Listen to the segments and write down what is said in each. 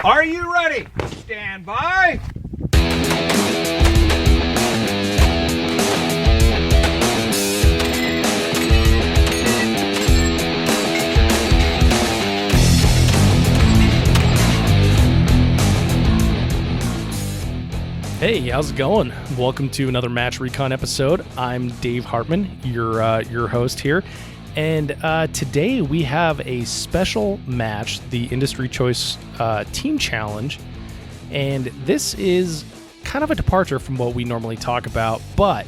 Are you ready? Stand by. Hey, how's it going? Welcome to another Match Recon episode. I'm Dave Hartman, your host here. And today we have a special match, the Industry Choice Team Challenge. And this is kind of a departure from what we normally talk about. But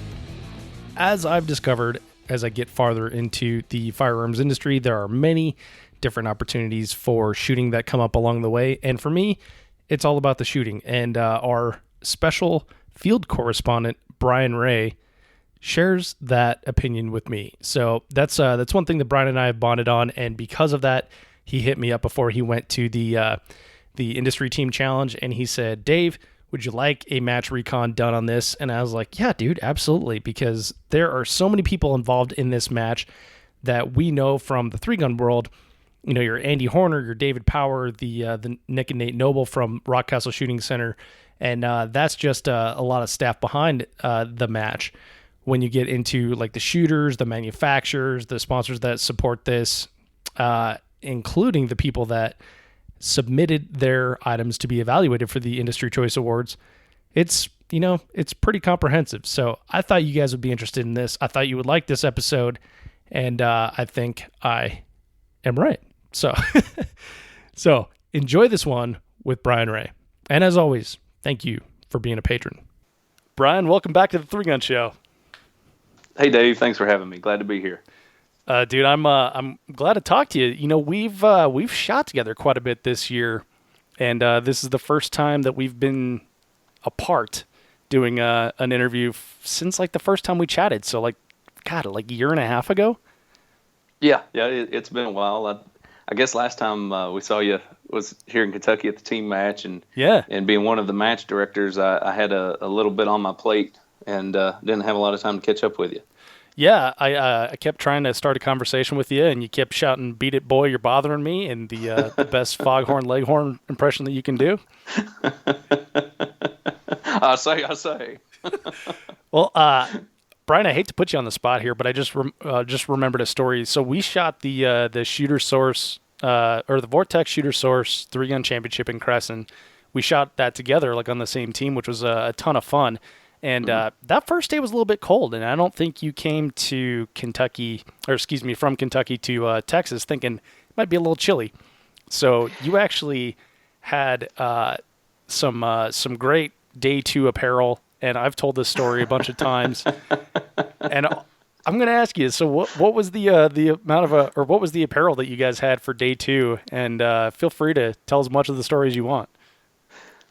as I've discovered, as I get farther into the firearms industry, there are many different opportunities for shooting that come up along the way. And for me, it's all about the shooting. And our special field correspondent Bryan Ray shares that opinion with me. So that's one thing that Bryan and I have bonded on, and because of that, he hit me up before he went to the Industry Team Challenge, and he said, "Dave, would you like a match recon done on this?" And I was like, "Yeah, dude, absolutely," because there are so many people involved in this match that we know from the three-gun world. You know, your Andy Horner, your David Power, the Nick and Nate Noble from Rockcastle Shooting Center. And that's just a lot of staff behind the match. When you get into like the shooters, the manufacturers, the sponsors that support this, including the people that submitted their items to be evaluated for the Industry Choice Awards, it's pretty comprehensive. So I thought you guys would be interested in this. I thought you would like this episode, and I think I am right. So, so enjoy this one with Bryan Ray. And as always, thank you for being a patron. Bryan, welcome back to the Three Gun Show. Hey, Dave. Thanks for having me. Glad to be here. Dude, I'm glad to talk to you. You know, we've shot together quite a bit this year, and this is the first time that we've been apart doing an interview since like the first time we chatted. So like a year and a half ago. Yeah, it's been a while. I guess last time we saw you was here in Kentucky at the team match, and being one of the match directors, I had a little bit on my plate and didn't have a lot of time to catch up with you. Yeah, I kept trying to start a conversation with you, and you kept shouting, "Beat it, boy, you're bothering me," and the best foghorn leghorn impression that you can do. I say. Well, Bryan, I hate to put you on the spot here, but I just remembered a story. So we shot the Shooter Source or the Vortex Shooter Source 3-Gun Championship in Crescent. We shot that together, like on the same team, which was a ton of fun. And that first day was a little bit cold, and I don't think you came to from Kentucky to Texas thinking it might be a little chilly. So you actually had some great day 2 apparel. And I've told this story a bunch of times, and I'm going to ask you. So, what was the amount of what was the apparel that you guys had for day 2? And feel free to tell as much of the story as you want.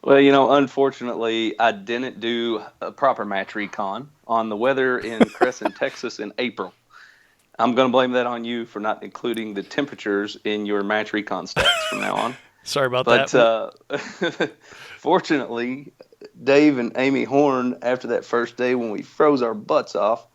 Well, unfortunately, I didn't do a proper match recon on the weather in Crescent, Texas, in April. I'm going to blame that on you for not including the temperatures in your match recon stats from now on. Sorry about that. But fortunately, Dave and Amy Horn, after that first day when we froze our butts off,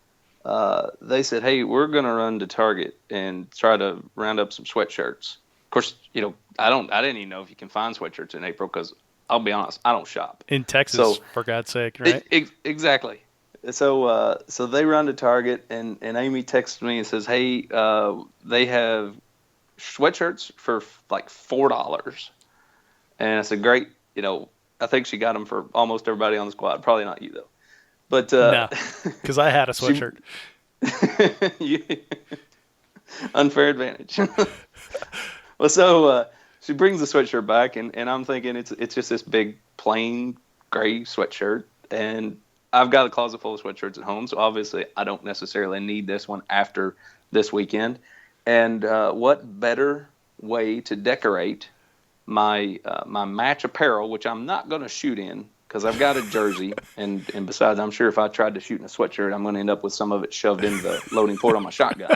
they said, "Hey, we're going to run to Target and try to round up some sweatshirts." Of course, I didn't even know if you can find sweatshirts in April because I'll be honest, I don't shop in Texas, for God's sake, right? Exactly. So they run to Target, and Amy texts me and says, "Hey, they have sweatshirts for like $4." And I said, "Great, I think she got them for almost everybody on the squad. Probably not you, though." But no, because I had a sweatshirt. Unfair advantage. Well, so she brings the sweatshirt back, and I'm thinking it's just this big plain gray sweatshirt, and I've got a closet full of sweatshirts at home, so obviously I don't necessarily need this one after this weekend. And what better way to decorate my match apparel, which I'm not going to shoot in because I've got a jersey, and besides, I'm sure if I tried to shoot in a sweatshirt, I'm going to end up with some of it shoved into the loading port on my shotgun.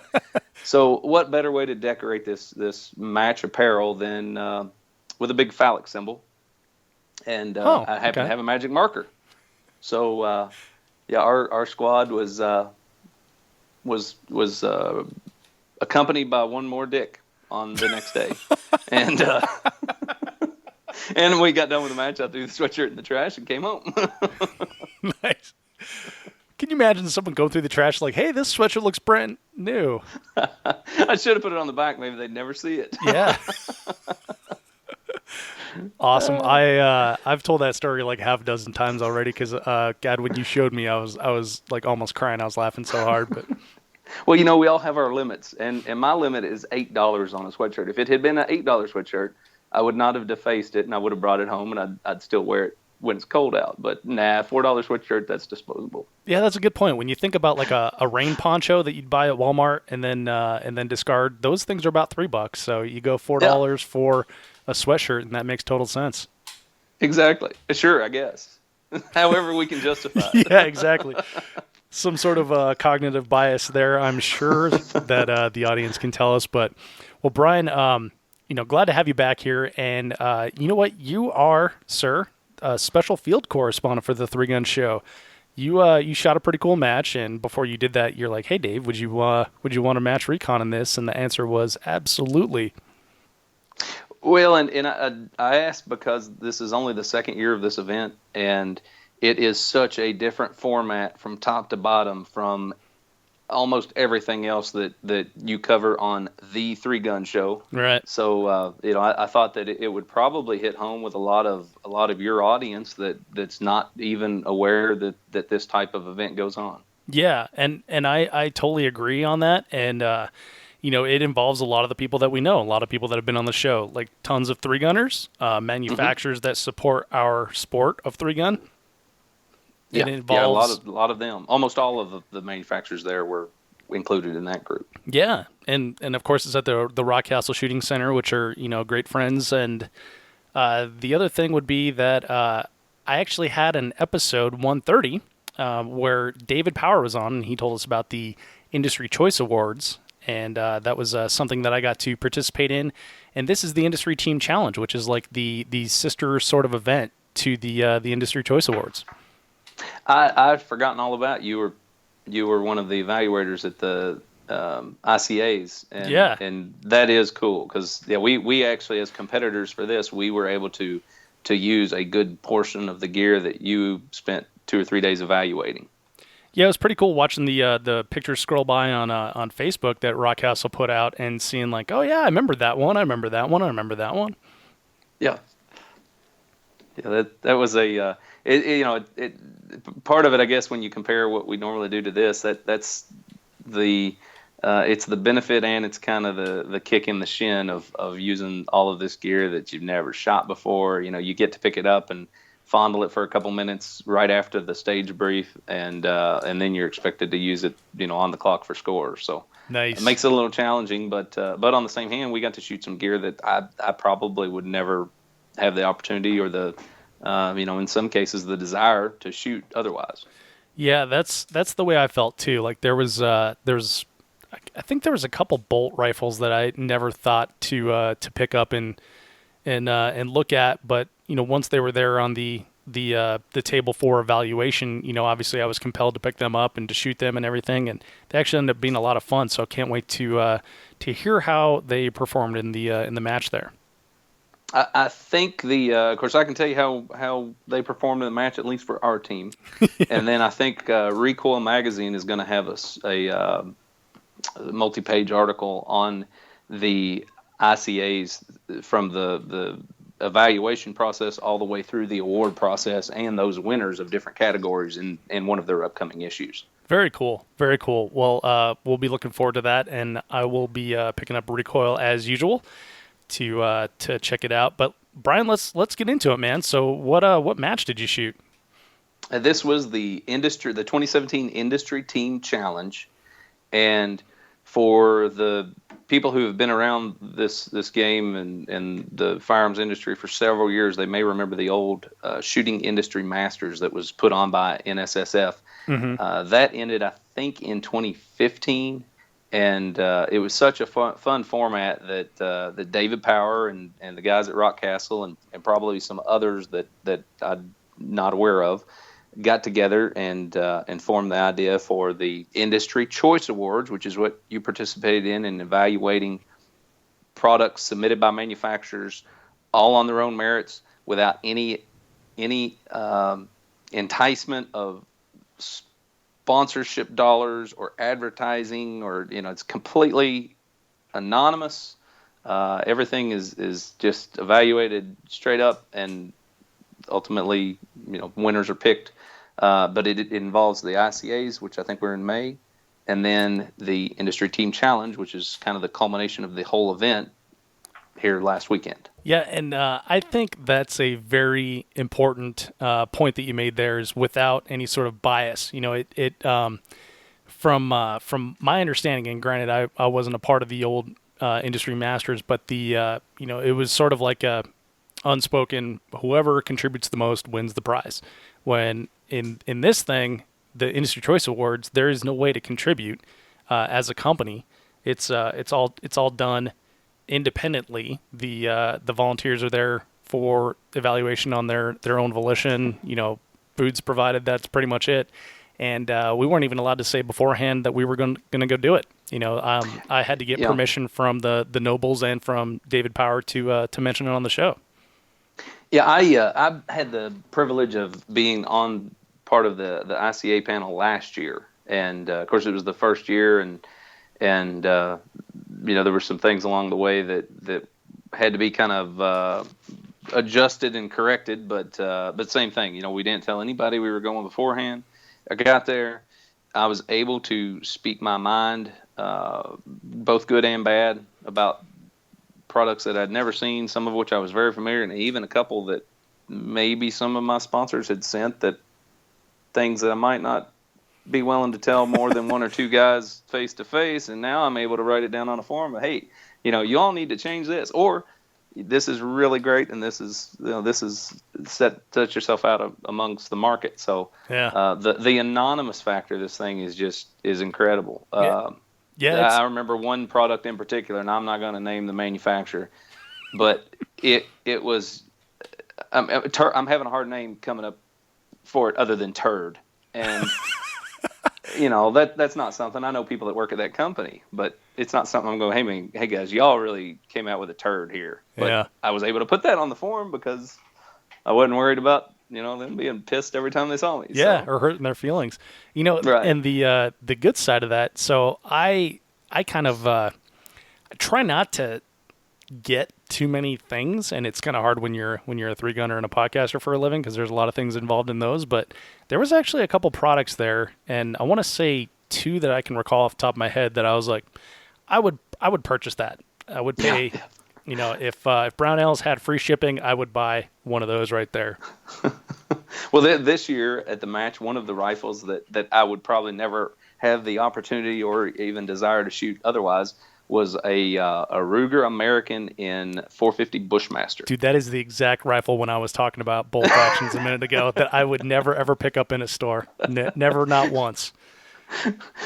So what better way to decorate this match apparel than with a big phallic symbol? And I happen to have a magic marker. So our squad was accompanied by one more dick on the next day. And And when we got done with the match, I threw the sweatshirt in the trash and came home. Nice. Can you imagine someone going through the trash like, hey, this sweatshirt looks brand new? I should have put it on the back. Maybe they'd never see it. Yeah. Awesome. I've told that story like half a dozen times already because God, when you showed me, I was like almost crying. I was laughing so hard. But Well, we all have our limits, and my limit is $8 on a sweatshirt. If it had been an $8 sweatshirt, I would not have defaced it, and I would have brought it home, and I'd still wear it when it's cold out. But nah, $4 sweatshirt, that's disposable. yeah, that's a good point. When you think about like a rain poncho that you'd buy at Walmart and then discard, those things are about $3. So you go $4 for a sweatshirt, and that makes total sense. Exactly. Sure, I guess. However we can justify it. Yeah, exactly. Some sort of cognitive bias there, I'm sure that the audience can tell us. But, well, Bryan, glad to have you back here. And you know what? You are, sir, a special field correspondent for the Three Gun Show. You shot a pretty cool match, and before you did that, you're like, "Hey, Dave, would you want to match Recon in this?" And the answer was absolutely. Well, and I asked because this is only the second year of this event, and it is such a different format from top to bottom from almost everything else that you cover on the Three Gun Show. Right. So I thought that it would probably hit home with a lot of your audience that's not even aware that this type of event goes on. Yeah, and I totally agree on that. And it involves a lot of the people that we know, a lot of people that have been on the show, like tons of three gunners, manufacturers that support our sport of three gun. Yeah, a lot of them. Almost all of the manufacturers there were included in that group. Yeah, and of course it's at the Rockcastle Shooting Center, which are great friends. And the other thing would be that I actually had an episode 130 where David Power was on, and he told us about the Industry Choice Awards, and that was something that I got to participate in. And this is the Industry Team Challenge, which is like the sister sort of event to the Industry Choice Awards. I'd forgotten all about you were one of the evaluators at the ICAs, and that is cool because we actually, as competitors for this, we were able to use a good portion of the gear that you spent 2 or 3 days evaluating. Yeah, it was pretty cool watching the pictures scroll by on Facebook that Rockcastle put out and seeing like, oh yeah, I remember that one, I remember that one, I remember that one. Yeah, that was a part of it, I guess, when you compare what we normally do to this, that's the it's the benefit and it's kind of the kick in the shin of using all of this gear that you've never shot before. You get to pick it up and fondle it for a couple minutes right after the stage brief, and then you're expected to use it, on the clock for scores. So nice. It makes it a little challenging, but on the same hand, we got to shoot some gear that I probably would never have the opportunity or the in some cases the desire to shoot otherwise. Yeah, that's the way I felt too. Like I think there was a couple bolt rifles that I never thought to pick up and look at, but once they were there on the table for evaluation, obviously I was compelled to pick them up and to shoot them and everything, and they actually ended up being a lot of fun. So I can't wait to hear how they performed in the match there. I think of course, I can tell you how they performed in the match, at least for our team. And then I think Recoil Magazine is going to have a multi-page article on the ICAs from the evaluation process all the way through the award process and those winners of different categories in one of their upcoming issues. Very cool. Very cool. Well, we'll be looking forward to that, and I will be picking up Recoil as usual to check it out. But Bryan, let's get into it, man. So what match did you shoot? This was the 2017 Industry Team Challenge, and for the people who have been around this game and the firearms industry for several years, they may remember the old Shooting Industry Masters that was put on by NSSF. Mm-hmm. That ended, I think, in 2015. And it was such a fun format that David Power and the guys at Rockcastle and probably some others that I'm not aware of got together and formed the idea for the Industry Choice Awards, which is what you participated in evaluating products submitted by manufacturers, all on their own merits, without any enticement of sponsorship dollars or advertising, or it's completely anonymous. Everything is just evaluated straight up, and ultimately, winners are picked. But it involves the ICAs, which I think we're in May, and then the Industry Team Challenge, which is kind of the culmination of the whole event here last weekend. Yeah, and I think that's a very important point that you made there, is without any sort of bias. From my understanding, and granted, I wasn't a part of the old Industry Masters, but it was sort of like a unspoken, whoever contributes the most wins the prize. When in this thing, the Industry Choice Awards, there is no way to contribute as a company. It's all done independently. The volunteers are there for evaluation on their own volition. Food's provided. That's pretty much it. And we weren't even allowed to say beforehand that we were going to go do it. I had to get permission from the nobles and from David Power to mention it on the show. Yeah, I had the privilege of being on part of the ICA panel last year, and of course it was the first year, and there were some things along the way that had to be kind of adjusted and corrected, but same thing. We didn't tell anybody we were going beforehand. I got there, I was able to speak my mind, both good and bad, about products that I'd never seen, some of which I was very familiar, and even a couple that maybe some of my sponsors had sent, that things that I might not be willing to tell more than one or two guys face to face. And now I'm able to write it down on a forum. But hey, you all need to change this, or this is really great, and this is set yourself out amongst the market. So the anonymous factor of this thing is incredible. I remember one product in particular, and I'm not going to name the manufacturer, but it was I'm having a hard name coming up for it other than turd, and that's not something. I know people that work at that company, but it's not something I'm going, hey guys, y'all really came out with a turd here. But I was able to put that on the forum because I wasn't worried about them being pissed every time they saw me. Yeah, or hurting their feelings. Right. And the good side of that. So I kind of try not to get too many things, and it's kind of hard when you're a three gunner and a podcaster for a living, because there's a lot of things involved in those. But there was actually a couple products there, and I want to say two that I can recall off the top of my head that I was like, I would purchase that. I would pay. If Brownells had free shipping, I would buy one of those right there. Well, this year at the match, one of the rifles that I would probably never have the opportunity or even desire to shoot otherwise was a Ruger American in 450 Bushmaster. Dude, that is the exact rifle when I was talking about bolt actions a minute ago that I would never, ever pick up in a store. Never, not once.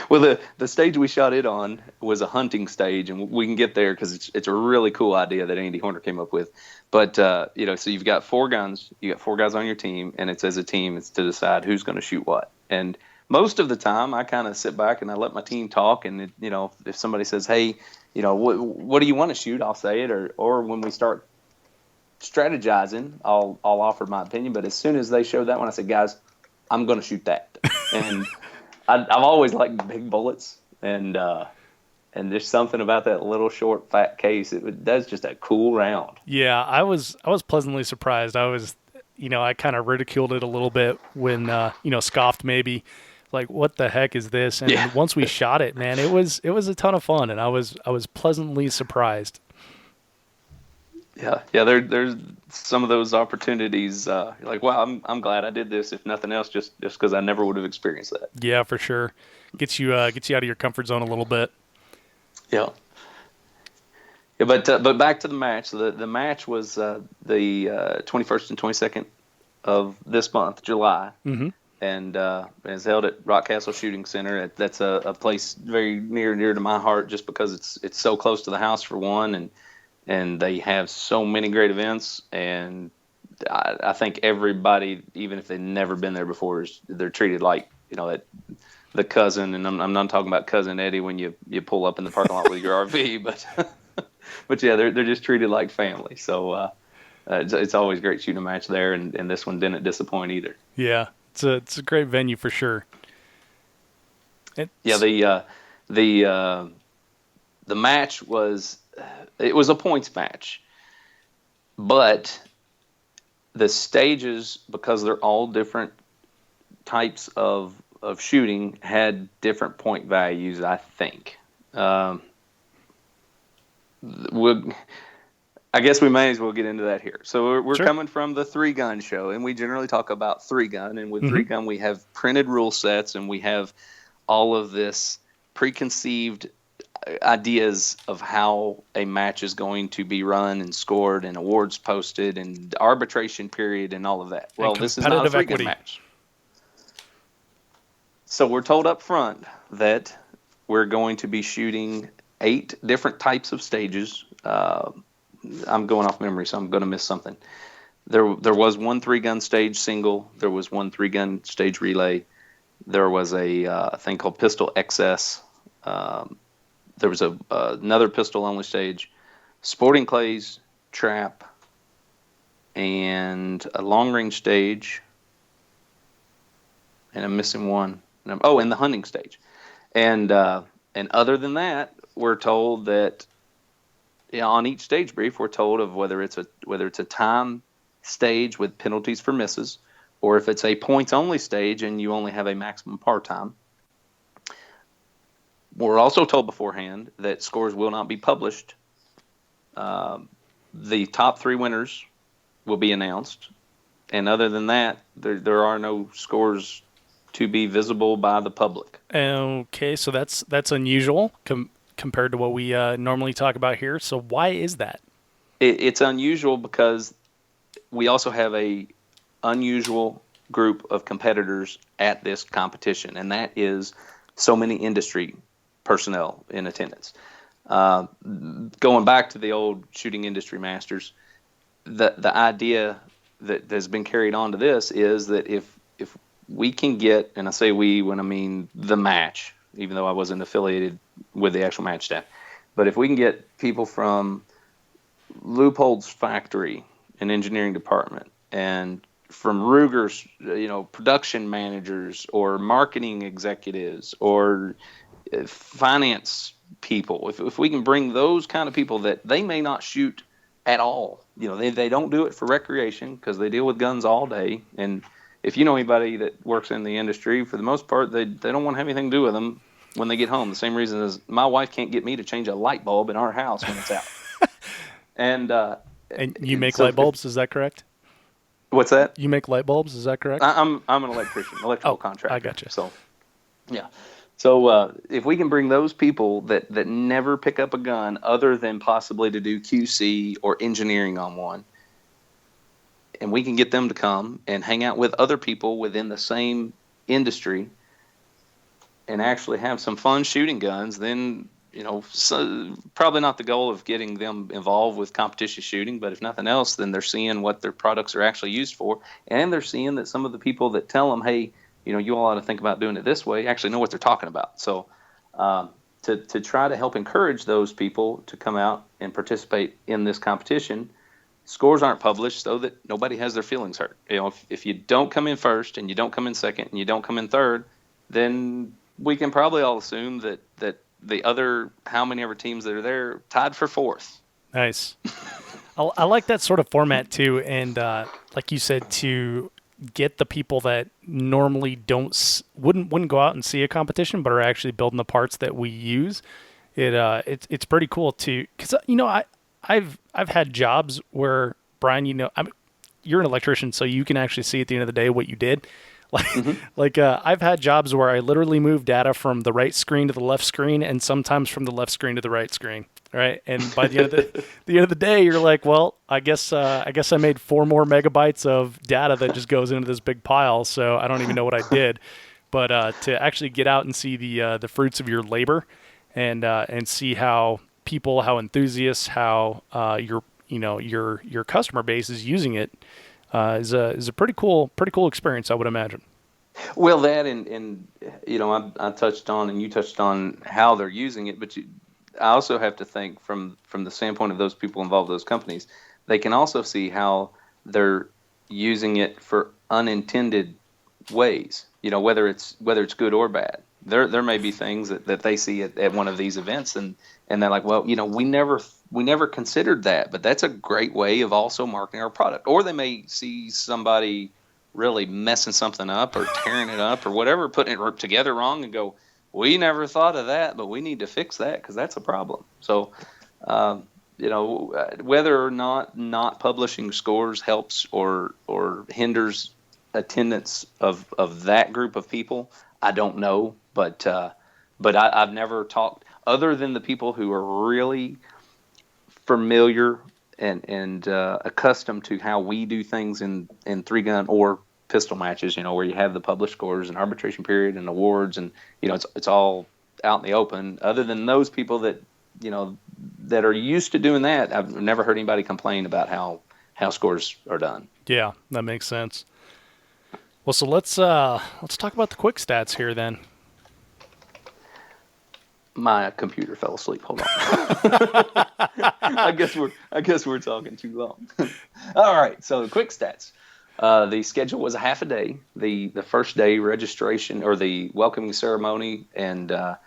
Well, the stage we shot it on was a hunting stage, and we can get there because it's a really cool idea that Andy Horner came up with. But so you've got four guns, you got four guys on your team, and it's as a team, it's to decide who's going to shoot what. And most of the time, I kind of sit back and I let my team talk. And if somebody says, "Hey, what do you want to shoot?" I'll say it, or when we start strategizing, I'll offer my opinion. But as soon as they show that one, I say, "Guys, I'm going to shoot that." And I've always liked big bullets, and there's something about that little short fat case. That's just a cool round. Yeah, I was pleasantly surprised. I kind of ridiculed it a little bit when scoffed maybe, like, what the heck is this? And once we shot it, man, it was a ton of fun, and I was pleasantly surprised. Yeah. There's some of those opportunities. You're like, wow, I'm glad I did this. If nothing else, just because I never would have experienced that. Yeah, for sure. Gets you out of your comfort zone a little bit. Yeah. Yeah, but back to the match. The match was the 21st and 22nd of this month, July, and it's held at Rockcastle Shooting Center. That's a place very near to my heart, just because it's so close to the house for one, and they have so many great events. And I think everybody, even if they've never been there before, they're treated like the cousin. And I'm not talking about Cousin Eddie when you pull up in the parking lot with your RV, but. But yeah, they're just treated like family. So It's always great shooting a match there, and this one didn't disappoint either. Yeah, it's a great venue for sure. Yeah, the match was a points match, but the stages, because they're all different types of shooting, had different point values, I think. I guess we may as well get into that here. So we're Sure. coming from the 3-gun show, and we generally talk about 3-gun. And with 3-gun, we have printed rule sets, and we have all of this preconceived ideas of how a match is going to be run and scored and awards posted and arbitration period and all of that. Well, this is not a 3-gun match. So we're told up front that we're going to be shooting 8 different types of stages. I'm going off memory, so I'm going to miss something. There was one 3-gun stage single. There was one 3-gun stage relay. There was a thing called pistol XS. There was another pistol-only stage, sporting clays, trap, and a long-range stage. And I'm missing one. And the hunting stage. And other than that, we're told that on each stage brief, we're told of whether it's a time stage with penalties for misses, or if it's a points-only stage and you only have a maximum par time. We're also told beforehand that scores will not be published. The top 3 winners will be announced, and other than that, there are no scores to be visible by the public. Okay, so that's unusual compared to what we normally talk about here. So why is that? It's unusual because we also have a unusual group of competitors at this competition, and that is so many industry personnel in attendance. Going back to the old shooting industry masters, the idea that has been carried on to this is that if we can get, and I say we when I mean the match, even though I wasn't affiliated with the actual match staff, but if we can get people from Leupold's factory and engineering department, and from Ruger's, production managers or marketing executives or finance people, if we can bring those kind of people that they may not shoot at all, they don't do it for recreation because they deal with guns all day. And if you know anybody that works in the industry, for the most part, they don't want to have anything to do with them when they get home. The same reason as my wife can't get me to change a light bulb in our house when it's out. And you make light bulbs, is that correct? What's that? You make light bulbs, is that correct? I'm an electrician, electrical contractor. I gotcha. So, yeah. So if we can bring those people that never pick up a gun other than possibly to do QC or engineering on one, and we can get them to come and hang out with other people within the same industry and actually have some fun shooting guns, then, probably not the goal of getting them involved with competition shooting, but if nothing else, then they're seeing what their products are actually used for, and they're seeing that some of the people that tell them, hey, you all ought to think about doing it this way, actually know what they're talking about. So to try to help encourage those people to come out and participate in this competition, scores aren't published so that nobody has their feelings hurt. If you don't come in first and you don't come in second and you don't come in third, then we can probably all assume that the other how many ever teams that are there tied for 4th. Nice. I like that sort of format too, and like you said, to get the people that normally wouldn't go out and see a competition, but are actually building the parts that we use. It's pretty cool too, because I've had jobs where, Brian, you're an electrician, so you can actually see at the end of the day what you did. I've had jobs where I literally move data from the right screen to the left screen, and sometimes from the left screen to the right screen. Right, and by the end of the day, you're like, well, I guess I made 4 more megabytes of data that just goes into this big pile. So I don't even know what I did. But to actually get out and see the fruits of your labor, and see how people, how enthusiasts, how your customer base is using it, is a pretty cool experience, I would imagine. Well, that and I touched on, and you touched on how they're using it, but I also have to think from the standpoint of those people involved in those companies, they can also see how they're using it for unintended ways. Whether it's good or bad. There may be things that they see at one of these events, and they're like, well, we never considered that, but that's a great way of also marketing our product. Or they may see somebody really messing something up or tearing it up or whatever, putting it together wrong, and go, we never thought of that, but we need to fix that because that's a problem. So, whether or not publishing scores helps or hinders attendance of that group of people, I don't know. But I've never talked, other than the people who are really familiar and accustomed to how we do things in 3-gun or pistol matches, where you have the published scores and arbitration period and awards, and it's all out in the open. Other than those people that that are used to doing that, I've never heard anybody complain about how scores are done. Yeah, that makes sense. Well, so let's talk about the quick stats here then. My computer fell asleep. Hold on. I guess we're talking too long. All right. So the quick stats. The schedule was a half a day. The first day registration or the welcoming ceremony, and I'm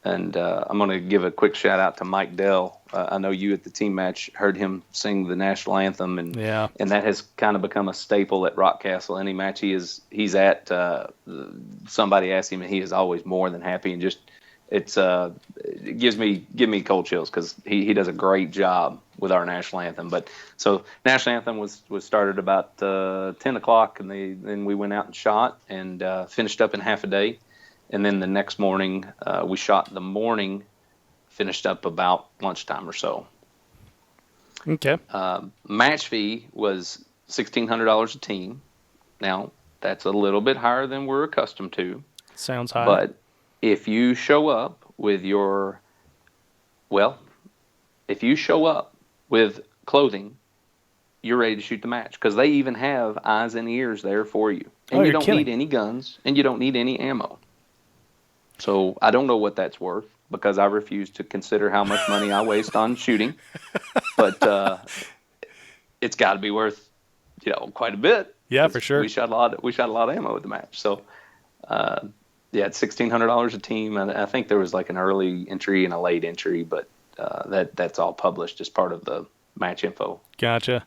going to give a quick shout out to Mike Dell. I know you at the team match heard him sing the national anthem, and that has kind of become a staple at Rockcastle. Any match he's at, somebody asks him, and he is always more than happy, and just it give me cold chills because he does a great job with our national anthem. But so national anthem was started about 10 o'clock, and then we went out and shot and finished up in half a day. And then the next morning, we shot the morning, finished up about lunchtime or so. Okay. Match fee was $1,600 a team. Now, that's a little bit higher than we're accustomed to. Sounds high. But if you show up with clothing, you're ready to shoot the match, because they even have eyes and ears there for you. And you don't need any guns, and you don't need any ammo. So I don't know what that's worth, because I refuse to consider how much money I waste on shooting. But it's got to be worth, quite a bit. Yeah, for sure. We shot a lot of ammo at the match. So it's $1,600 a team, and I think there was like an early entry and a late entry, but that's all published as part of the match info. Gotcha.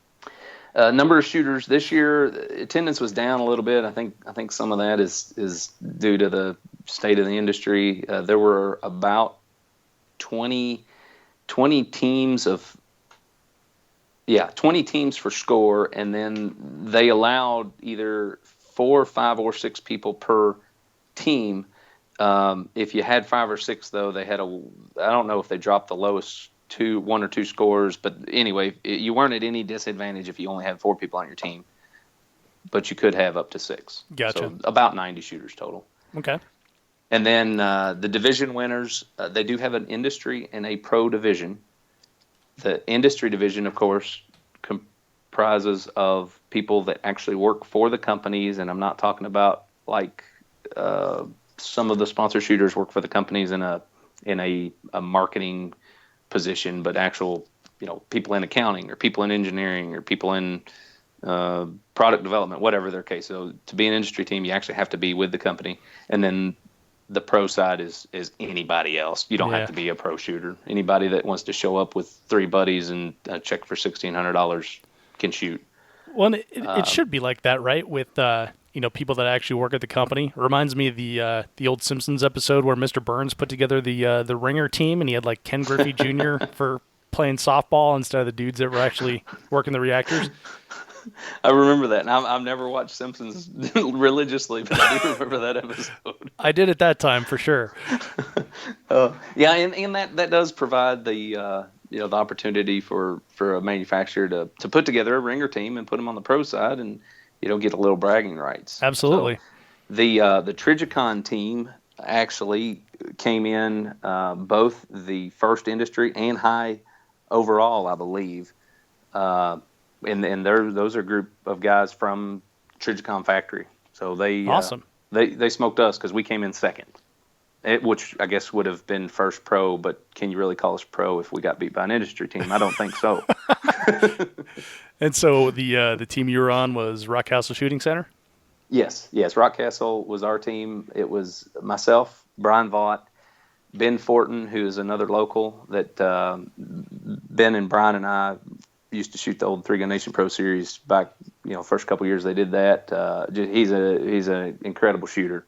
Number of shooters this year, attendance was down a little bit. I think some of that is due to the state of the industry. There were about 20 teams of 20 teams for score, and then they allowed either 4, 5, or 6 people per team. If you had 5 or 6, though, they had I don't know if they dropped the lowest 1 or 2 scores, but anyway, you weren't at any disadvantage if you only had 4 people on your team, but you could have up to 6. Gotcha. So about 90 shooters total. Okay. And then the division winners, they do have an industry and a pro division. The industry division, of course, comprises of people that actually work for the companies, and I'm not talking about like some of the sponsor shooters work for the companies in a marketing position, but actual people in accounting or people in engineering or people in product development, whatever their case. So to be an industry team, you actually have to be with the company. And then the pro side is anybody else. You don't have to be a pro shooter. Anybody that wants to show up with 3 buddies and a check for $1,600 can shoot. Well, it should be like that, right? With people that actually work at the company. It reminds me of the old Simpsons episode where Mr. Burns put together the Ringer team, and he had like Ken Griffey Jr. for playing softball instead of the dudes that were actually working the reactors. I remember that, and I've never watched Simpsons religiously, but I do remember that episode. I did at that time for sure. And that does provide the the opportunity for a manufacturer to put together a ringer team and put them on the pro side, and get a little bragging rights. Absolutely. So the Trigicon team actually came in both the first industry and high overall, I believe. And those are a group of guys from Trigicon factory. So they awesome. They smoked us because we came in second. which I guess would have been first pro, but can you really call us pro if we got beat by an industry team? I don't think so. And so the team you were on was Rockcastle Shooting Center? Yes. Rockcastle was our team. It was myself, Brian Vaught, Ben Fortin, who is another local that Ben and Brian and I used to shoot the old Three Gun Nation Pro Series back, first couple years they did that. He's an incredible shooter.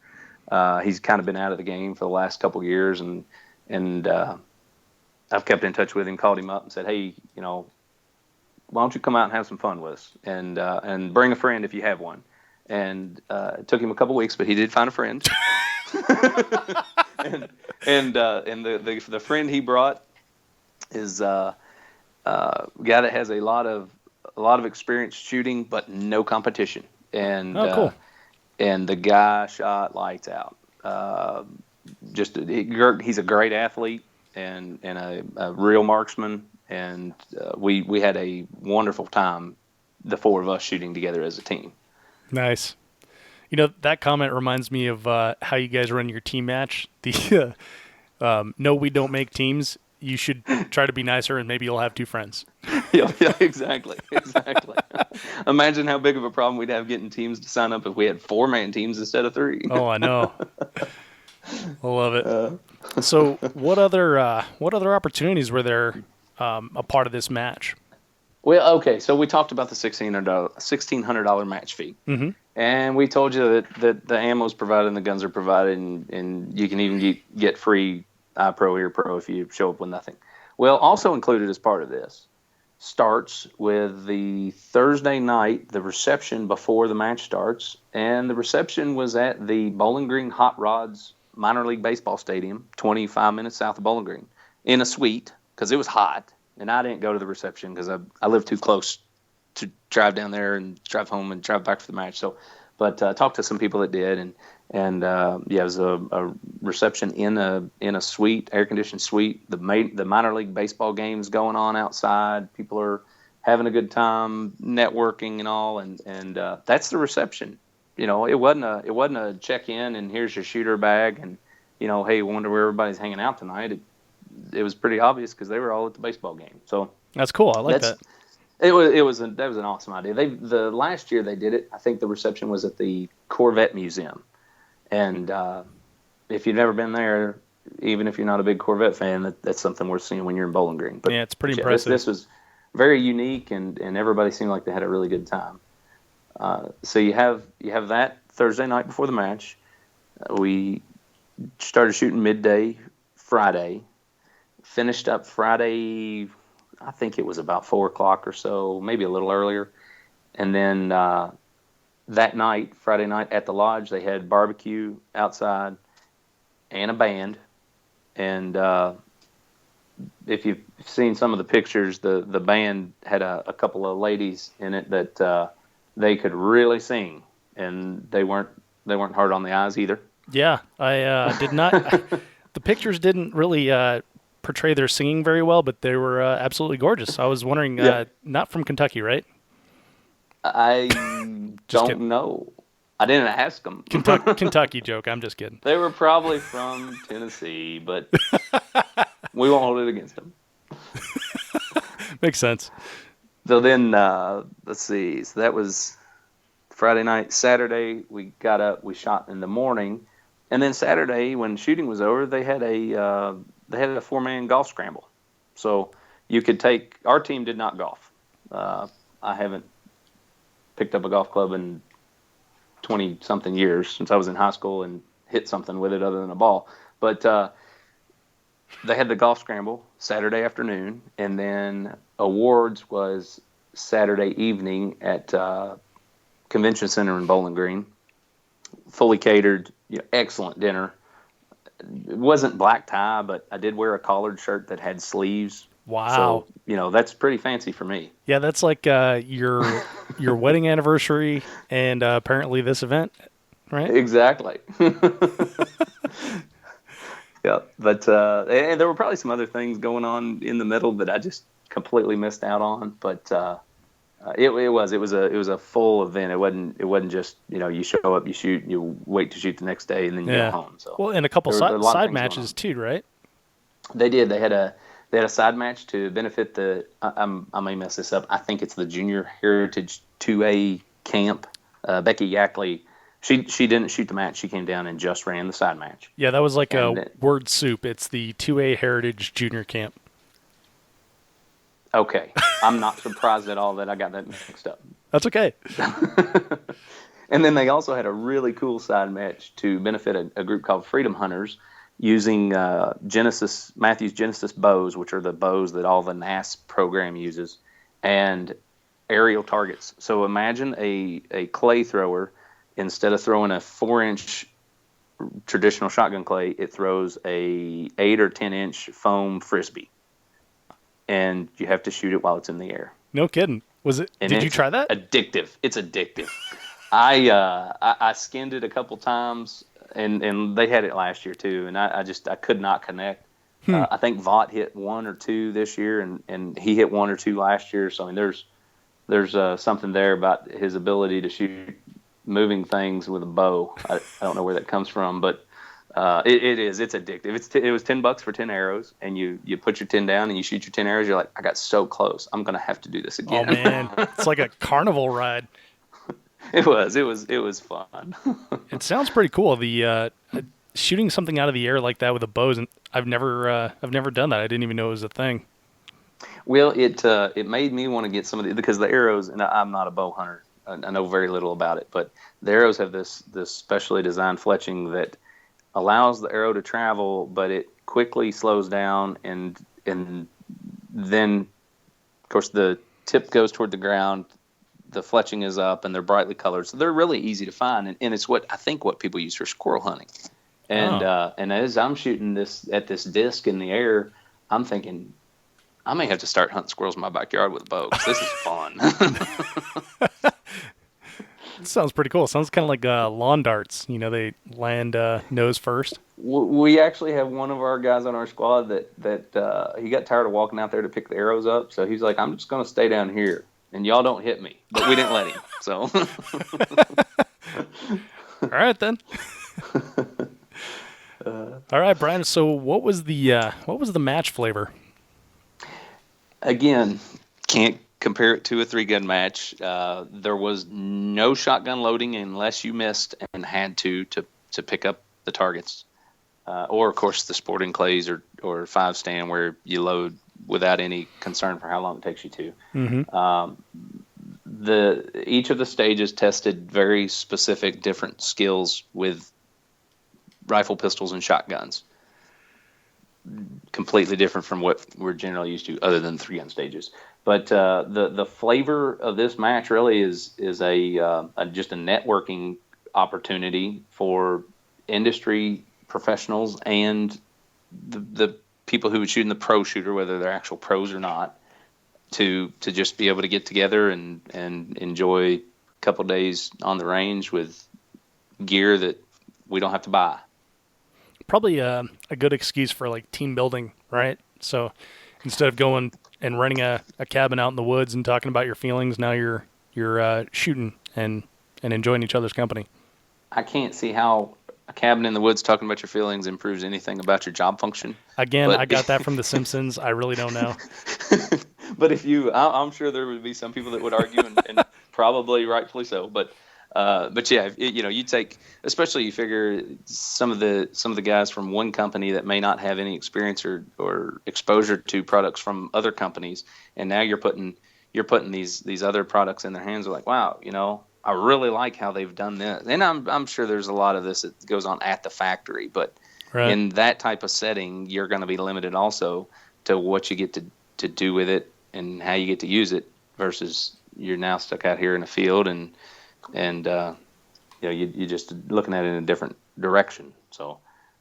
He's kind of been out of the game for the last couple of years, and I've kept in touch with him, called him up and said, hey, why don't you come out and have some fun with us, and bring a friend if you have one. And it took him a couple weeks, but he did find a friend. and the friend he brought is a guy that has a lot of experience shooting, but no competition. And cool. And the guy shot lights out. He's a great athlete and a real marksman. And we had a wonderful time, the four of us shooting together as a team. Nice. That comment reminds me of how you guys run your team match. The no, we don't make teams. You should try to be nicer, and maybe you'll have two friends. Yeah, exactly. Imagine how big of a problem we'd have getting teams to sign up if we had 4-man teams instead of 3. Oh, I know. I love it. So, what other opportunities were there a part of this match? Well, okay, so we talked about the $1,600 match fee, and we told you that the ammo is provided and the guns are provided, and you can even get free iPro, Ear Pro if you show up with nothing. Well, also included as part of this starts with the Thursday night, the reception before the match starts, and the reception was at the Bowling Green Hot Rods Minor League Baseball Stadium, 25 minutes south of Bowling Green, in a suite because it was hot. And I didn't go to the reception because I live too close to drive down there and drive home and drive back for the match. So, but talked to some people that did, and it was a reception in a suite, air conditioned suite. The minor league baseball games going on outside. People are having a good time, networking and all, and that's the reception. It wasn't a check in and here's your shooter bag and hey, wonder where everybody's hanging out tonight. It was pretty obvious because they were all at the baseball game. So that's cool. I like that. That was an awesome idea. The last year they did it, I think the reception was at the Corvette Museum, and if you've never been there, even if you're not a big Corvette fan, that's something worth seeing when you're in Bowling Green. But yeah, it's pretty impressive. This was very unique, and everybody seemed like they had a really good time. So you have that Thursday night before the match. We started shooting midday Friday. Finished up Friday, I think it was about 4 o'clock or so, maybe a little earlier. And then that night, Friday night at the lodge, they had barbecue outside and a band. And if you've seen some of the pictures, the band had a couple of ladies in it that they could really sing, and they weren't hard on the eyes either. Yeah, I did not. The pictures didn't really portray their singing very well, but they were absolutely gorgeous. I was wondering, not from Kentucky, right? I don't know. I didn't ask them. Kentucky joke. I'm just kidding. They were probably from Tennessee, but we won't hold it against them. Makes sense. So then, let's see. So that was Friday night. Saturday, we got up. We shot in the morning, and then Saturday, when shooting was over, they had a 4-man golf scramble. So you could take. Our team did not golf. I haven't picked up a golf club in 20-something years since I was in high school and hit something with it other than a ball. But they had the golf scramble Saturday afternoon, and then awards was Saturday evening at Convention Center in Bowling Green. Fully catered, excellent dinner. It wasn't black tie, but I did wear a collared shirt that had sleeves. Wow. So, that's pretty fancy for me. Yeah, that's like your wedding anniversary and apparently this event, right? Exactly. Yeah, but and there were probably some other things going on in the middle that I just completely missed out on. But It was a full event. It wasn't just you show up, you shoot, you wait to shoot the next day, and then you go home. So well, and a couple there were a lot of side things going matches on. too, right? They did. They had a side match to benefit the. I may mess this up. I think it's the Junior Heritage 2A camp. Becky Yackley, she didn't shoot the match. She came down and just ran the side match. Yeah, that was like And a word soup. It's the 2A Heritage Junior Camp. Okay, I'm not surprised at all that I got that mixed up. That's okay. And then they also had a really cool side match to benefit a group called Freedom Hunters, using Matthews Genesis bows, which are the bows that all the NAS program uses, and aerial targets. So imagine a clay thrower, instead of throwing a 4-inch traditional shotgun clay, it throws a 8 or 10-inch foam frisbee, and you have to shoot it while it's in the air. No kidding. Was it? And did you try that? Addictive. It's addictive. I skinned it a couple times, and they had it last year too, and I could not connect. I think Vaught hit 1 or 2 this year, and he hit 1 or 2 last year. So I mean, there's something there about his ability to shoot moving things with a bow. I don't know where that comes from, but it's addictive. It was $10 for 10 arrows, and you put your 10 down and you shoot your 10 arrows. You're like, I got so close. I'm gonna have to do this again. Oh man, it's like a carnival ride. It was fun. It sounds pretty cool. The shooting something out of the air like that with a bow, and I've never done that. I didn't even know it was a thing. Well, it made me want to get some of because the arrows, and I'm not a bow hunter. I know very little about it, but the arrows have this specially designed fletching that allows the arrow to travel, but it quickly slows down, and then of course the tip goes toward the ground. The fletching is up, and they're brightly colored, so they're really easy to find, and it's what people use for squirrel hunting. And as I'm shooting this at this disc in the air, I'm thinking I may have to start hunting squirrels in my backyard with a bow, 'cause this is fun. Sounds pretty cool. Sounds kind of like lawn darts. They land nose first. We actually have one of our guys on our squad that he got tired of walking out there to pick the arrows up, so he's like, I'm just going to stay down here, and y'all don't hit me. But we didn't let him. So. All right then. All right, Brian. So what was the match flavor? Again, can't compare it to a 3-gun match. There was no shotgun loading unless you missed and had to pick up the targets, or of course the sporting clays or 5-stand where you load without any concern for how long it takes you to. Mm-hmm. Each of the stages tested very specific different skills with rifle, pistols, and shotguns. Completely different from what we're generally used to, other than 3-gun stages. But the flavor of this match really is just a networking opportunity for industry professionals and the people who would shoot in the pro shooter, whether they're actual pros or not, to just be able to get together and enjoy a couple days on the range with gear that we don't have to buy. Probably a good excuse for like team building, right? So instead of going and renting a cabin out in the woods and talking about your feelings, now you're shooting and enjoying each other's company. I can't see how a cabin in the woods talking about your feelings improves anything about your job function. Again, I got that from The Simpsons. I really don't know. But I'm sure there would be some people that would argue, and probably rightfully so. But yeah, you take, especially you figure some of the guys from one company that may not have any experience or exposure to products from other companies, and now you're putting these other products in their hands. They're like, wow, I really like how they've done this. And I'm sure there's a lot of this that goes on at the factory, but right. In that type of setting, you're going to be limited also to what you get to do with it and how you get to use it, versus you're now stuck out here in a field and you're just looking at it in a different direction. So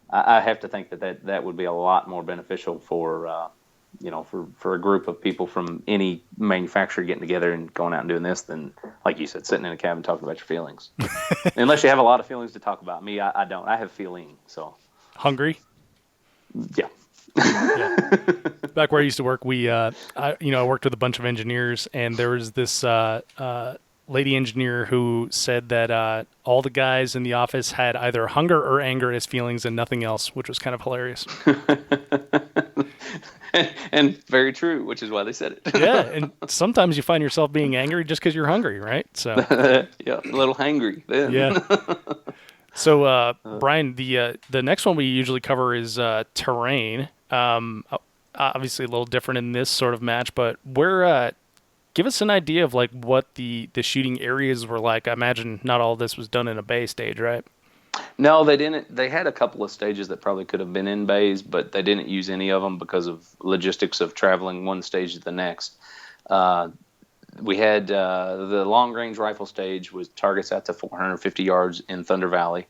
I have to think that would be a lot more beneficial for a group of people from any manufacturer getting together and going out and doing this than, like you said, sitting in a cabin talking about your feelings. Unless you have a lot of feelings to talk about. Me, I don't. I have feelings. So hungry. Yeah. Yeah. Back where I used to work, I worked with a bunch of engineers, and there was this lady engineer who said that all the guys in the office had either hunger or anger as feelings and nothing else, which was kind of hilarious. And very true, which is why they said it. Yeah, and sometimes you find yourself being angry just because you're hungry, right? So yeah, a little hangry then. yeah. So Brian, the next one we usually cover is terrain. Obviously a little different in this sort of match, but give us an idea of like what the shooting areas were like. I imagine not all of this was done in a bay stage, right? No, they didn't. They had a couple of stages that probably could have been in bays, but they didn't use any of them because of logistics of traveling one stage to the next. We had the long-range rifle stage was targets out to 450 yards in Thunder Valley.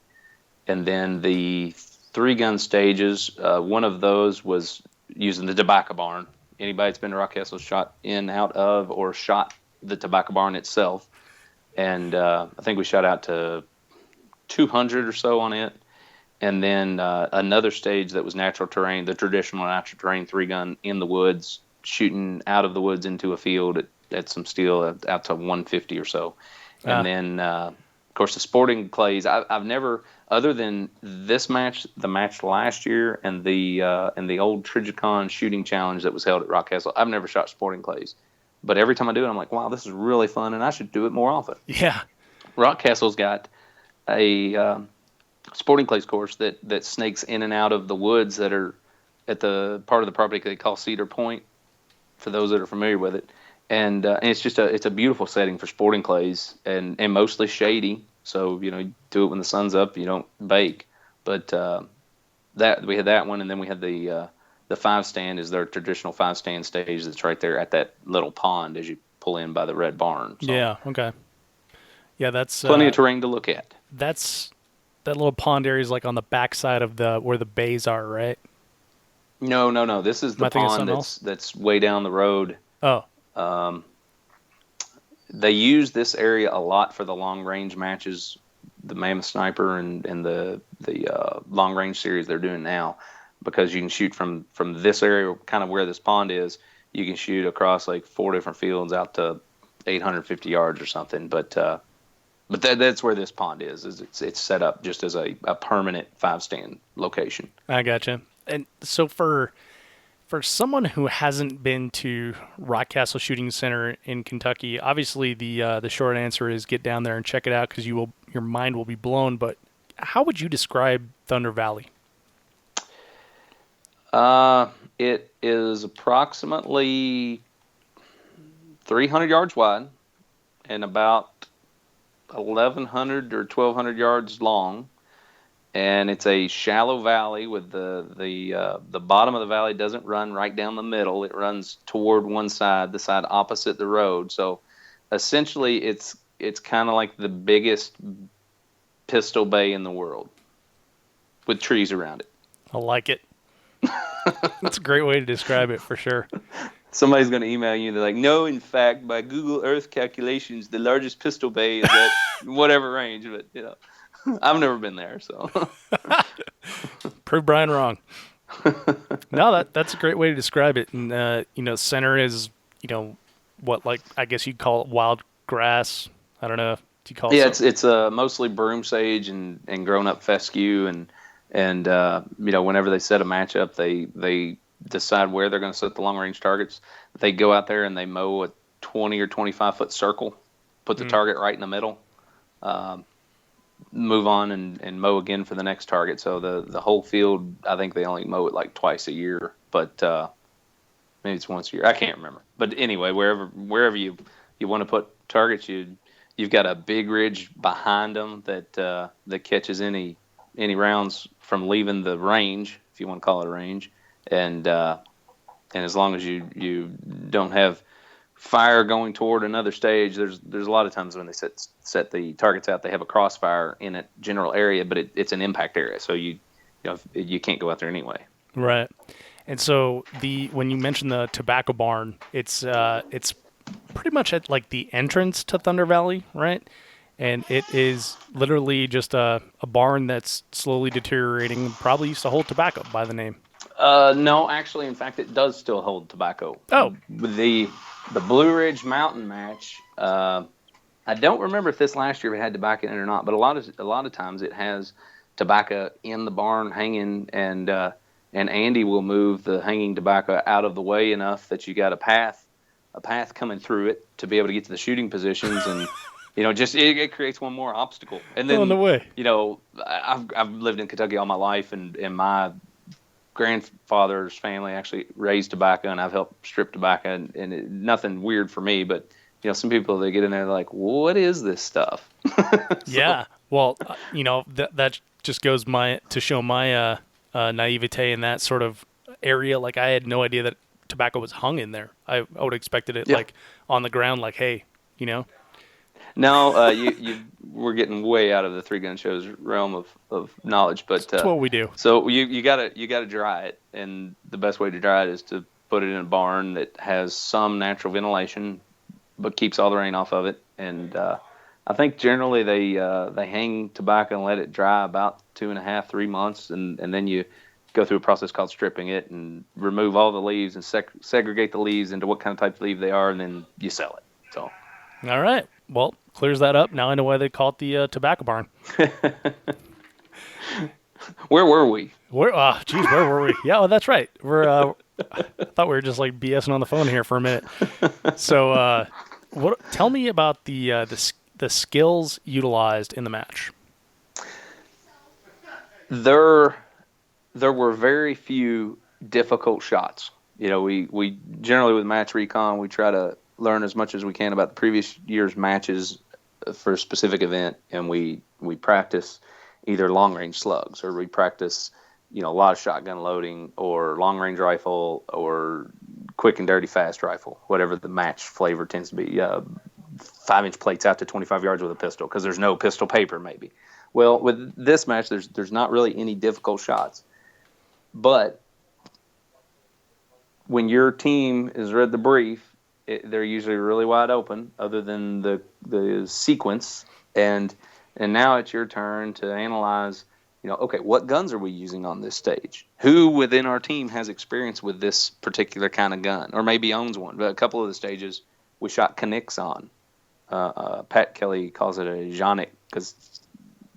And then the three-gun stages, one of those was using the tobacco barn. Anybody that's been to Rockcastle shot in, out of, or shot the tobacco barn itself. And I think we shot out to 200 or so on it. And then another stage that was natural terrain, the traditional natural terrain three-gun in the woods, shooting out of the woods into a field at some steel out to 150 or so. And then, of course, the sporting clays, I've never, other than this match, the match last year, and the old Trigicon shooting challenge that was held at Rockcastle, I've never shot sporting clays. But every time I do it, I'm like, wow, this is really fun, and I should do it more often. Yeah. Rockcastle's got a sporting clays course that snakes in and out of the woods that are at the part of the property they call Cedar Point, for those that are familiar with it. And it's just it's a beautiful setting for sporting clays and mostly shady. So, you do it when the sun's up, you don't bake. But that we had that one, and then we had the five stand is their traditional five stand stage that's right there at that little pond as you pull in by the red barn. So Yeah, okay. Yeah, that's plenty of terrain to look at. That little pond area is like on the backside of where the bays are, right? No. This is the pond that's way down the road. Oh. They use this area a lot for the long range matches, the Mammoth Sniper and the long range series they're doing now, because you can shoot from this area, kind of where this pond is. You can shoot across like 4 different fields out to 850 yards or something. But that's where this pond is. It's set up just as a permanent five stand location. I gotcha. And so for someone who hasn't been to Rockcastle Shooting Center in Kentucky, obviously the short answer is get down there and check it out because your mind will be blown. But how would you describe Thunder Valley? It is approximately 300 yards wide and about 1,100 or 1,200 yards long. And it's a shallow valley with the bottom of the valley doesn't run right down the middle. It runs toward one side, the side opposite the road. So essentially it's kind of like the biggest pistol bay in the world with trees around it. I like it. That's a great way to describe it for sure. Somebody's going to email you. They're like, no, in fact, by Google Earth calculations, the largest pistol bay is at whatever range. But, I've never been there, so. Prove Brian wrong. No, that's a great way to describe it. And, center is, what, like, I guess you'd call it wild grass. I don't know. Do you call it? Yeah, it's mostly broom sage and grown-up fescue. And whenever they set a matchup, they decide where they're going to set the long-range targets. They go out there and they mow a 20 or 25-foot circle, put the target right in the middle, move on and mow again for the next target. So the whole field, I think they only mow it like twice a year, but maybe it's once a year. I can't remember. But anyway, wherever you want to put targets, you've got a big ridge behind them that catches any rounds from leaving the range, if you want to call it a range. And as long as you don't have fire going toward another stage, there's a lot of times when they set the targets out, they have a crossfire in a general area, but it's an impact area, so you can't go out there anyway. Right. And so when you mentioned the tobacco barn, it's pretty much at like the entrance to Thunder Valley, right? And it is literally just a barn that's slowly deteriorating, probably used to hold tobacco by the name. No, actually, in fact, it does still hold tobacco. Oh, The Blue Ridge Mountain match. I don't remember if this last year it had tobacco in it or not, but a lot of times it has tobacco in the barn hanging, and Andy will move the hanging tobacco out of the way enough that you got a path coming through it to be able to get to the shooting positions, and just it creates one more obstacle. And then on the way. I've lived in Kentucky all my life, and my grandfather's family actually raised tobacco, and I've helped strip tobacco, and nothing weird for me, but some people, they get in there, they're like, what is this stuff? Yeah. Well, that just goes to show my naivete in that sort of area. Like, I had no idea that tobacco was hung in there. I would have expected it like on the ground, like, hey, No, we're getting way out of the three gun show's realm of knowledge, but that's what we do. So you gotta dry it, and the best way to dry it is to put it in a barn that has some natural ventilation, but keeps all the rain off of it. And I think generally they hang tobacco and let it dry about 2.5, 3 months, and then you go through a process called stripping it and remove all the leaves and segregate the leaves into what kind of type of leaf they are, and then you sell it. So. All right. Well, clears that up. Now I know why they call it the tobacco barn. Where were we? Where were we? Yeah, well, that's right. I thought we were just like BSing on the phone here for a minute. So, tell me about the skills utilized in the match. There were very few difficult shots. We generally, with match recon, we try to learn as much as we can about the previous year's matches for a specific event, and we practice either long range slugs, or we practice a lot of shotgun loading, or long range rifle, or quick and dirty fast rifle, whatever the match flavor tends to be. 5-inch plates out to 25 yards with a pistol, because there's no pistol paper maybe. Well, with this match, there's not really any difficult shots, but when your team has read the brief, they're usually really wide open, other than the sequence, and now it's your turn to analyze. Okay, what guns are we using on this stage? Who within our team has experience with this particular kind of gun, or maybe owns one? But a couple of the stages we shot Knicks on. Pat Kelly calls it a Jonic because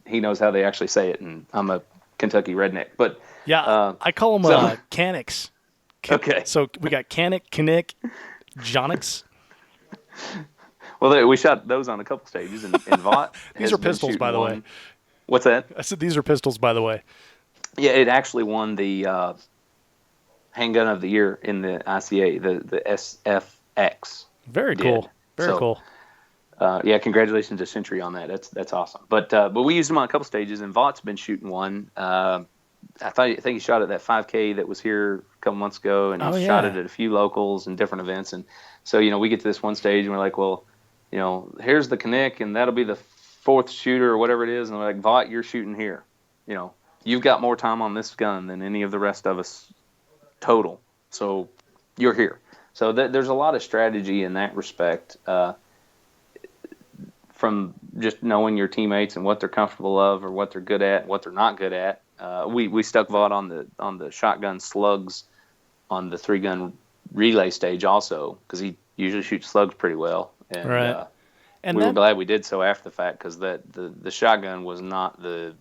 he knows how they actually say it, and I'm a Kentucky redneck. But yeah, I call them Canics. Okay, so we got Canic, Jonics. Well, we shot those on a couple stages, and Vought. These are pistols, by the way. What's that? I said these are pistols, by the way. Yeah, it actually won the handgun of the year in the ICA, the SFX. Very cool. Very cool. Yeah, congratulations to Century on that. That's awesome. But we used them on a couple stages, and Vaught's been shooting one. I think he shot at that 5K that was here a couple months ago, and he shot it at a few locals and different events. And so, we get to this one stage, and we're like, well, here's the Knick, and that'll be the fourth shooter or whatever it is. And we're like, Vaught, you're shooting here. You've got more time on this gun than any of the rest of us total. So you're here. So there's a lot of strategy in that respect, from just knowing your teammates and what they're comfortable of, or what they're good at, and what they're not good at. We stuck Vaught on the shotgun slugs on the 3-gun relay stage also, because he usually shoots slugs pretty well. And, right. And we were glad we did so after the fact, because the shotgun was not the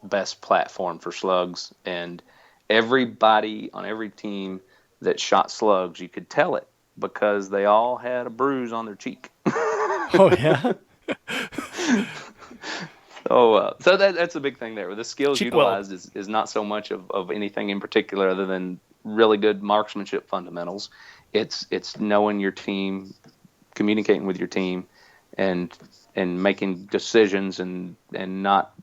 best platform for slugs, and everybody on every team that shot slugs, you could tell it, because they all had a bruise on their cheek. Oh yeah. So that's a big thing there. The skills utilized is not so much of anything in particular, other than really good marksmanship fundamentals. It's knowing your team, communicating with your team, and making decisions, and not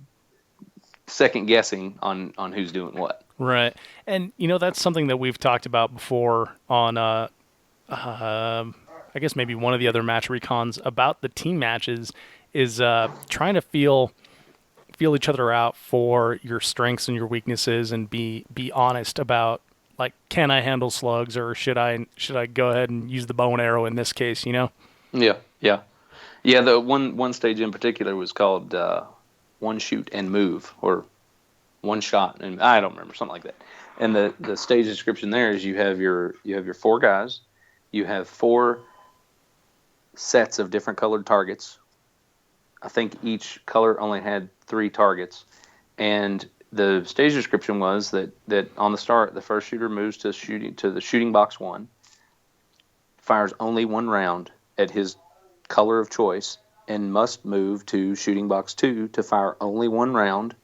second guessing on who's doing what. Right. And that's something that we've talked about before on I guess maybe one of the other match recons about the team matches is trying to feel each other out for your strengths and your weaknesses, and be honest about, like, can I handle slugs, or should I go ahead and use the bow and arrow in this case, Yeah. The one stage in particular was called one shoot and move, or one shot, and I don't remember, something like that. And the stage description there is you have your 4 guys, you have 4 sets of different colored targets. I think each color only had 3 targets, and the stage description was that on the start, the first shooter moves to the shooting box 1, fires only 1 round at his color of choice, and must move to shooting box 2 to fire only 1 round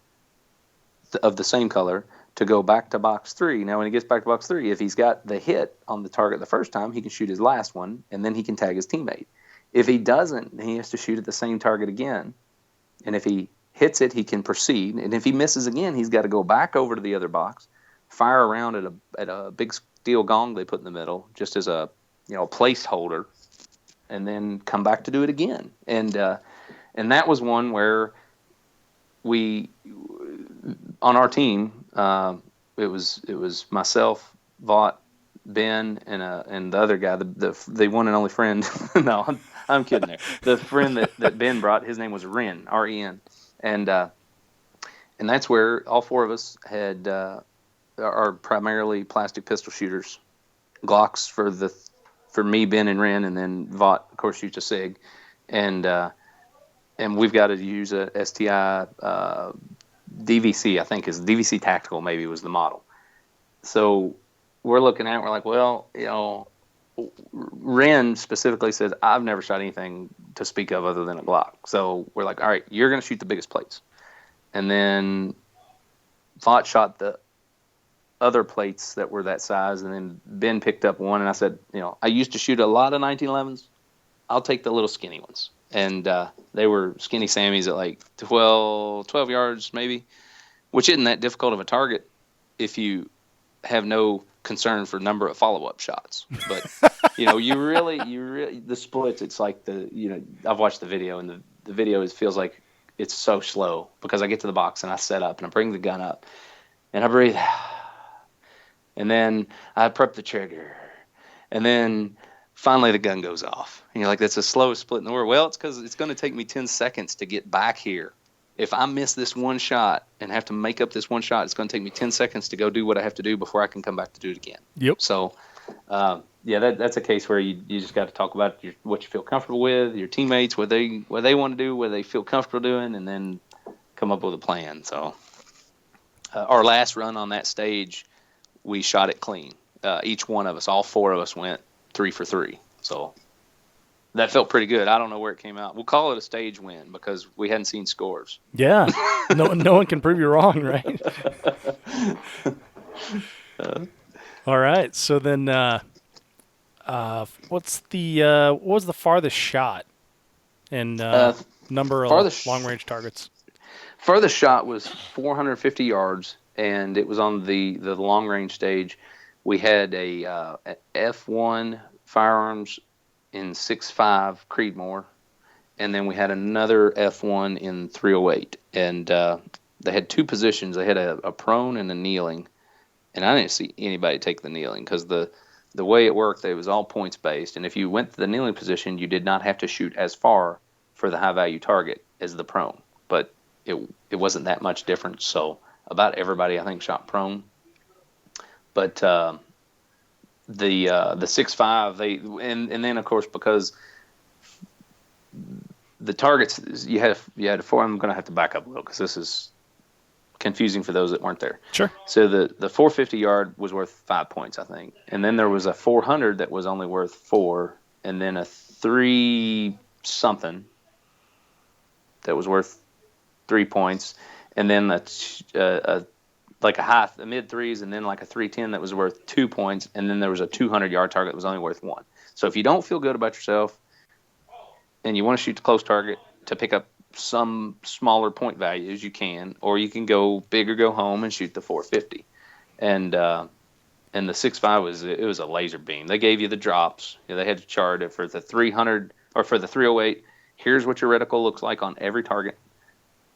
of the same color to go back to box 3. Now, when he gets back to box 3, if he's got the hit on the target the first time, he can shoot his last one, and then he can tag his teammate. If he doesn't, he has to shoot at the same target again. And if he hits it, he can proceed. And if he misses again, he's got to go back over to the other box, fire around at a big steel gong they put in the middle, just as a placeholder, and then come back to do it again. And that was one where we, on our team, it was myself, Vaught, Ben, and the other guy, the one and only friend. No, I'm kidding there. The friend that Ben brought, his name was Ren, R-E-N, and that's where all 4 of us are primarily plastic pistol shooters. Glocks for me, Ben, and Ren, and then Vaught, of course, shoots a SIG, and we've got to use a STI DVC. I think is DVC Tactical, maybe was the model. So we're looking at it, we're like, well, Ren specifically says, I've never shot anything to speak of other than a Glock. So we're like, all right, you're going to shoot the biggest plates. And then Vaught shot the other plates that were that size, and then Ben picked up one, and I said, I used to shoot a lot of 1911s. I'll take the little skinny ones. And they were skinny Sammys at like 12 yards maybe, which isn't that difficult of a target if you have no concern for number of follow-up shots. But you really the splits, it's like I've watched the video, and the video feels like it's so slow because I get to the box and I set up and I bring the gun up and I breathe, and then I prep the trigger, and then finally the gun goes off. And you're like, that's the slowest split in the world. Well, it's because it's going to take me 10 seconds to get back here. If I miss this one shot and have to make up this one shot, it's going to take me 10 seconds to go do what I have to do before I can come back to do it again. Yep. So, that's a case where you just got to talk about what you feel comfortable with, your teammates, what they want to do, what they feel comfortable doing, and then come up with a plan. So, our last run on that stage, we shot it clean. Each one of us, all 4 of us, went 3 for 3. So that felt pretty good. I don't know where it came out. We'll call it a stage win because we hadn't seen scores. Yeah. No one can prove you wrong, right? All right. So then what was the farthest shot and number of long-range targets? Farthest shot was 450 yards, and it was on the long-range stage. We had a F1 Firearms in 6.5 Creedmoor, and then we had another F1 in 308. And they had 2 positions. They had a prone and a kneeling, and I didn't see anybody take the kneeling because the way it worked, it was all points-based. And if you went to the kneeling position, you did not have to shoot as far for the high-value target as the prone. But it wasn't that much different, so about everybody, I think, shot prone. But the 6.5, and then of course, because the targets you had 4. I'm going to have to back up a little because this is confusing for those that weren't there. Sure. So the 450 yard was worth 5 points, I think, and then there was a 400 that was only worth 4, and then a 3 something that was worth 3 points, and then like a mid threes, and then like a 310 that was worth 2 points, and then there was a 200-yard target that was only worth 1. So if you don't feel good about yourself and you want to shoot the close target to pick up some smaller point values, you can, or you can go big or go home and shoot the 450. And the 6.5 was a laser beam. They gave you the drops. They had to chart it for the 300 or for the 308. Here's what your reticle looks like on every target.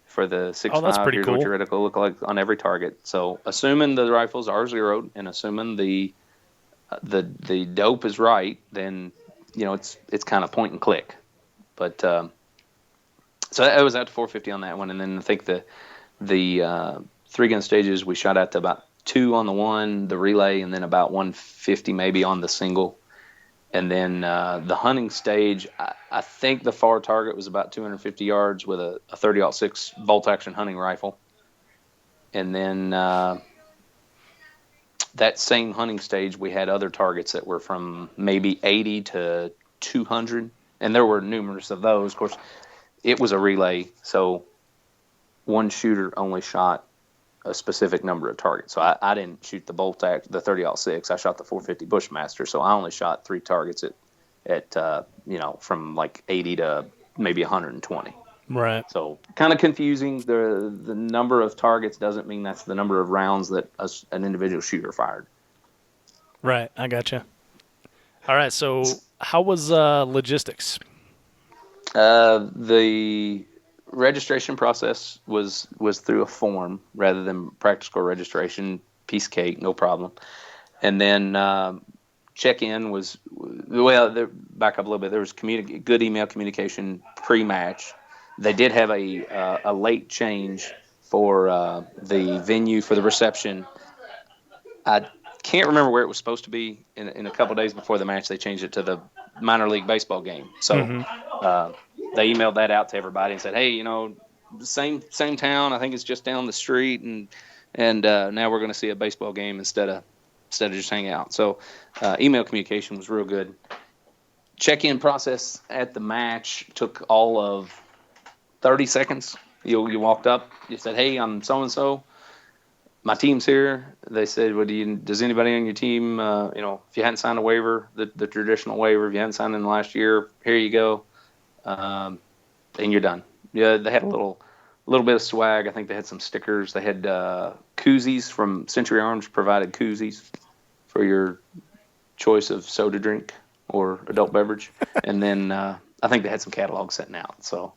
For the 6.5, here's cool. what your reticle look like on every target. So assuming the rifles are zeroed and assuming the dope is right, then it's kind of point and click. But so I was at 450 on that one, and then I think the 3-gun stages we shot at to about 2 on the one, the relay, and then about 150 maybe on the single. And then the hunting stage, I think the far target was about 250 yards with a 30-06 bolt-action hunting rifle. And then that same hunting stage, we had other targets that were from maybe 80 to 200. And there were numerous of those. Of course, it was a relay, so one shooter only shot a specific number of targets. So I didn't shoot the the 30-06. I shot the 450 Bushmaster. So I only shot 3 targets at from like 80 to maybe 120. Right. So kind of confusing. The number of targets doesn't mean that's the number of rounds that an individual shooter fired. Right. I gotcha. All right. So how was logistics? The registration process was through a form rather than practical registration. Piece of cake, no problem. And then check-in was, back up a little bit. There was good email communication pre-match. They did have a late change for the venue for the reception. I can't remember where it was supposed to be. In a couple of days before the match, they changed it to the minor league baseball game. So they emailed that out to everybody and said, hey, same town. I think it's just down the street, and now we're going to see a baseball game instead of just hang out. So email communication was real good. Check-in process at the match took all of 30 seconds. You walked up, you said, hey, I'm so-and-so. My team's here. They said, well, does anybody on your team, if you hadn't signed a waiver, the traditional waiver, if you hadn't signed in the last year, here you go. And you're done. Yeah, they had a little bit of swag. I think they had some stickers. They had koozies from Century Arms, provided koozies for your choice of soda drink or adult beverage. And then I think they had some catalogs sitting out. So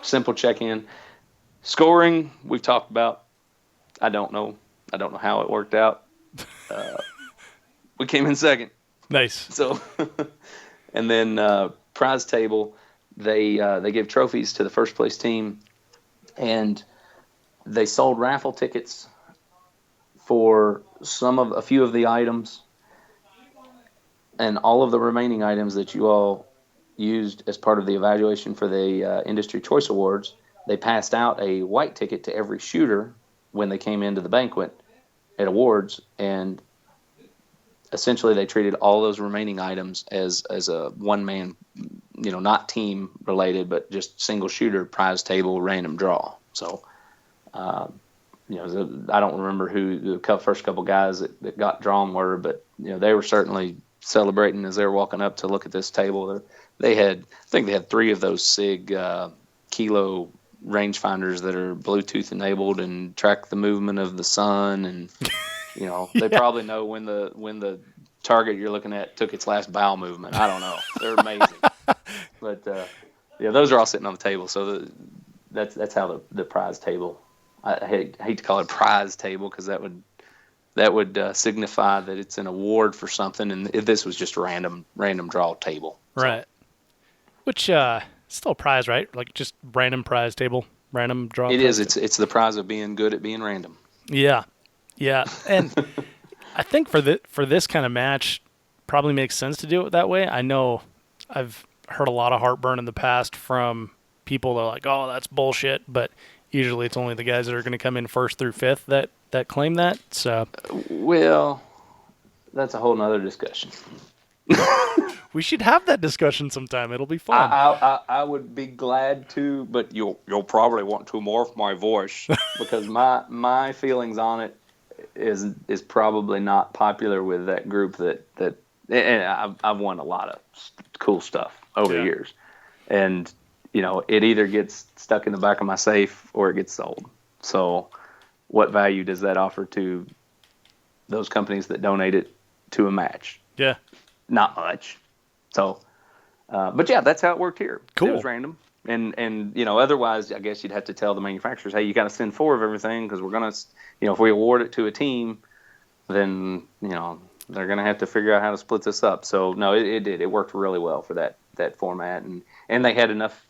simple check-in. Scoring, we've talked about. I don't know how it worked out. We came in second. Nice. So, and then prize table, they give trophies to the first place team, and they sold raffle tickets for a few of the items, and all of the remaining items that you all used as part of the evaluation for the Industry Choice Awards. They passed out a white ticket to every shooter when they came into the banquet at awards, and essentially they treated all those remaining items as a one-man, not team related, but just single shooter prize table random draw. So, I don't remember who the first couple guys that got drawn were, but they were certainly celebrating as they were walking up to look at this table. I think they had 3 of those SIG Kilo rangefinders that are Bluetooth enabled and track the movement of the sun, and they probably know when the target you're looking at took its last bow movement. I don't know. They're amazing. But those are all sitting on the table. So that's how the prize table. I hate to call it prize table because that would signify that it's an award for something, and this was just a random draw table. Right. Which still a prize, right? Like just random prize table, random draw. It is. It's the prize of being good at being random. Yeah. And I think for this kind of match, probably makes sense to do it that way. I know I've heard a lot of heartburn in the past from people that are like, "Oh, that's bullshit," but usually it's only the guys that are going to come in 1st through 5th that claim that. So, well, that's a whole nother discussion. We should have that discussion sometime. It'll be fun. I would be glad to, but you'll probably want to morph my voice because my feelings on it is probably not popular with that group that and I've won a lot of cool stuff over the years, and it either gets stuck in the back of my safe or it gets sold. So what value does that offer to those companies that donate it to a match? Yeah. Not much. So, but yeah, that's how it worked here. Cool. It was random. And otherwise, I guess you'd have to tell the manufacturers, hey, you got to send 4 of everything because we're going to, if we award it to a team, then, they're going to have to figure out how to split this up. So, no, it did. It worked really well for that format. And they had enough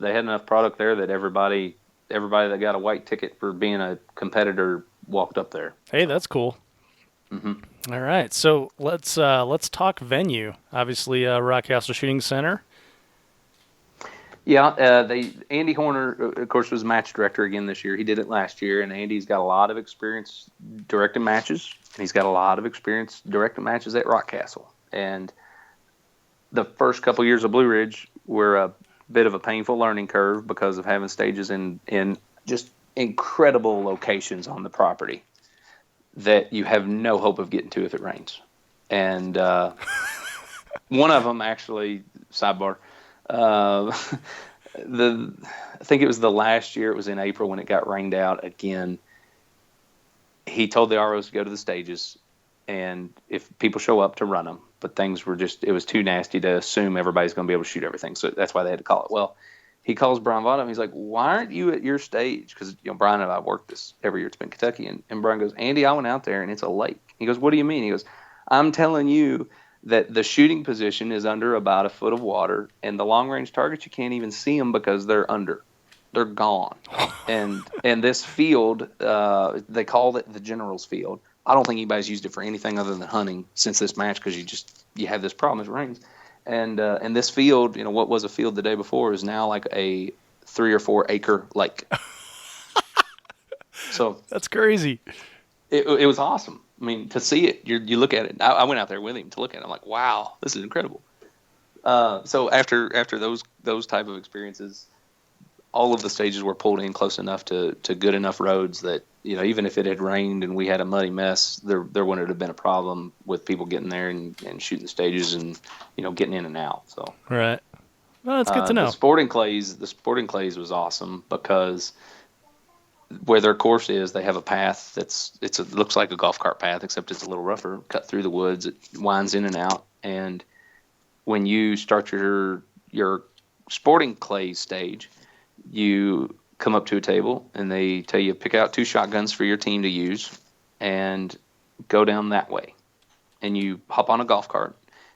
product there that everybody that got a white ticket for being a competitor walked up there. Hey, that's cool. All right, so let's talk venue. Obviously, Rockcastle Shooting Center. Yeah, Andy Horner, of course, was match director again this year. He did it last year, and Andy's got a lot of experience directing matches, and he's got a lot of experience directing matches at Rockcastle. And the first couple years of Blue Ridge were a bit of a painful learning curve because of having stages in just incredible locations on the property that you have no hope of getting to if it rains. And one of them, actually, sidebar, I think it was the last year, it was in April when it got rained out again. He told the ROs to go to the stages, and if people show up, to run them. But things were it was too nasty to assume everybody's going to be able to shoot everything. So that's why they had to call it. Well, he calls Brian Vaughn up. He's like, "Why aren't you at your stage?" Because Brian and I worked this every year. It's been Kentucky, and Brian goes, "Andy, I went out there and it's a lake." He goes, "What do you mean?" He goes, "I'm telling you that the shooting position is under about a foot of water, and the long range targets, you can't even see them because they're gone." and this field, they called it the General's Field. I don't think anybody's used it for anything other than hunting since this match, because you have this problem as it rains. And this field, what was a field the day before, is now like a 3 or 4 acre lake. So That's crazy. It was awesome. I mean, to see it, you look at it. I went out there with him to look at it. I'm like, wow, this is incredible. So after those type of experiences, all of the stages were pulled in close enough to good enough roads that, even if it had rained and we had a muddy mess, there wouldn't have been a problem with people getting there and shooting the stages and, getting in and out. So Right. Well, that's good to know. The sporting clays was awesome because where their course is, they have a path it looks like a golf cart path, except it's a little rougher, cut through the woods. It winds in and out. And when you start your sporting clay stage, you come up to a table and they tell you, pick out 2 shotguns for your team to use and go down that way. And you hop on a golf cart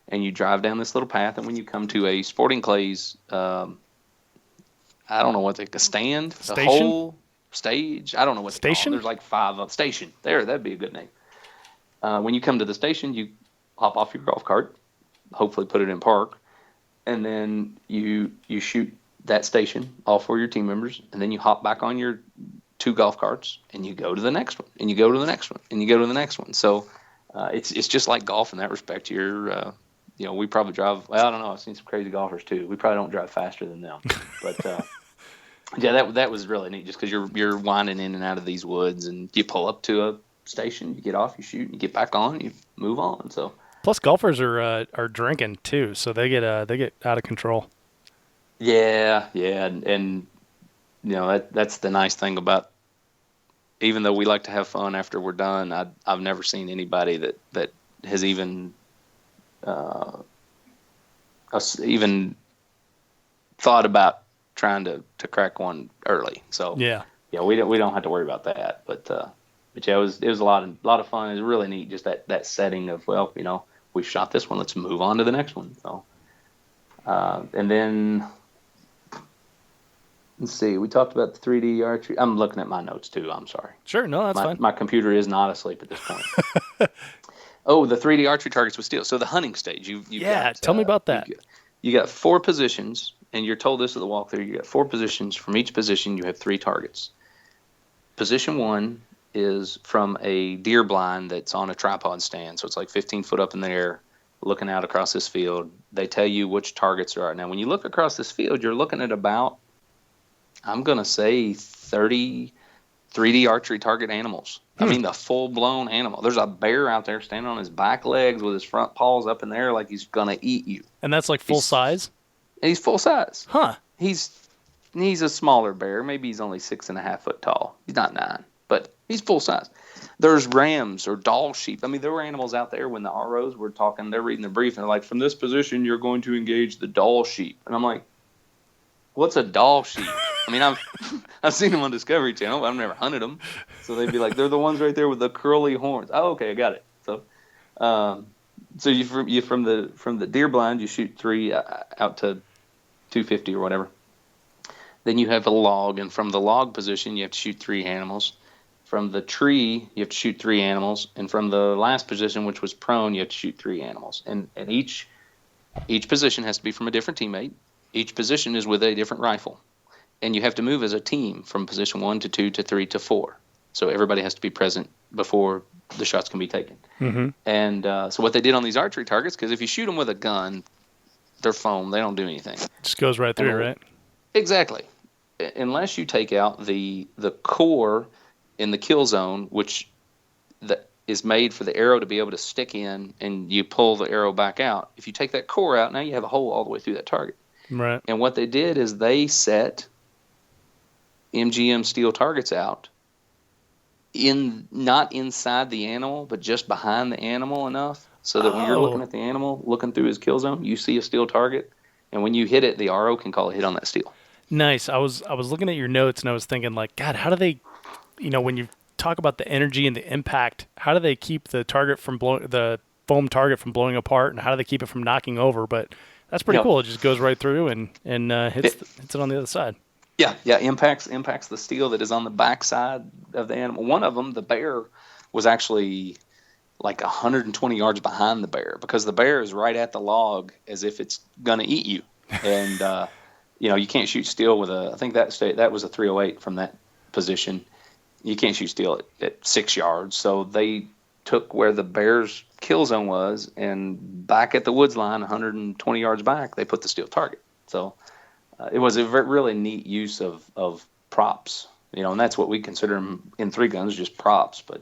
and you drive down this little path. And when you come to a sporting clays, I don't know what a stand, Station? a hole, stage, I don't know what they call Station? them. There's like 5 of station. That'd be a good name. When you come to the station, you hop off your golf cart, hopefully put it in park, and then you shoot that station, all 4 of your team members, and then you hop back on your 2 golf carts and you go to the next one, and you go to the next one, and you go to the next one. So it's just like golf in that respect. We probably drive. Well, I don't know. I've seen some crazy golfers too. We probably don't drive faster than them, but yeah, that was really neat. Just because you're winding in and out of these woods, and you pull up to a station, you get off, you shoot, you get back on, you move on. So plus golfers are drinking too, so they get out of control. Yeah, and that's the nice thing about. Even though we like to have fun after we're done, I've never seen anybody that has even thought about trying to crack one early. So yeah, we don't have to worry about that. But yeah, it was a lot of fun. It was really neat, just that setting of, we shot this one, let's move on to the next one. So and then let's see, we talked about the 3D archery. I'm looking at my notes too. I'm sorry. Sure, no, that's fine. My computer is not asleep at this point. Oh, the 3D archery targets with steel. So the hunting stage. Tell me about that. You got 4 positions, and you're told this at the walkthrough. You got 4 positions. From each position, you have 3 targets. Position 1 is from a deer blind that's on a tripod stand. So it's like 15 foot up in the air, looking out across this field. They tell you which targets there are. Now, when you look across this field, you're looking at about, I'm going to say, 30 3D archery target animals. I mean, the full-blown animal. There's a bear out there standing on his back legs with his front paws up in there like he's going to eat you. And that's like full size? He's full size. Huh. He's a smaller bear. Maybe he's only 6.5 foot tall. He's not 9, but he's full size. There's rams or doll sheep. I mean, there were animals out there when the ROs were talking. They're reading the brief, and they're like, from this position, you're going to engage the doll sheep. And I'm like, what's a doll sheep? I mean, I've seen them on Discovery Channel, but I've never hunted them. So they'd be like, they're the ones right there with the curly horns. Oh, okay, I got it. So, you from the deer blind, you shoot 3 out to 250 or whatever. Then you have a log, and from the log position, you have to shoot 3 animals. From the tree, you have to shoot 3 animals, and from the last position, which was prone, you have to shoot 3 animals. And each position has to be from a different teammate. Each position is with a different rifle, and you have to move as a team from position 1 to 2 to 3 to 4. So everybody has to be present before the shots can be taken. Mm-hmm. And so what they did on these archery targets, because if you shoot them with a gun, they're foam, they don't do anything. Just goes right through, right? Exactly. Unless you take out the core in the kill zone, which is made for the arrow to be able to stick in, and you pull the arrow back out. If you take that core out, now you have a hole all the way through that target. Right. And what they did is they set MGM steel targets out not inside the animal, but just behind the animal enough so that when you're looking at the animal, looking through his kill zone, you see a steel target, and when you hit it, the RO can call a hit on that steel. Nice. I was looking at your notes, and I was thinking, like, God, how do they, when you talk about the energy and the impact, how do they keep the foam target from blowing apart, and how do they keep it from knocking over? But that's pretty cool. It just goes right through and hits it on the other side. Yeah, impacts the steel that is on the backside of the animal. One of them, the bear, was actually like 120 yards behind the bear, because the bear is right at the log as if it's gonna eat you. And you can't shoot steel with I think that was a 308 from that position. You can't shoot steel at 6 yards. So they took where the bear's kill zone was, and back at the woods line, 120 yards back, they put the steel target. So it was a really neat use of props, and that's what we consider them in 3 guns, just props. But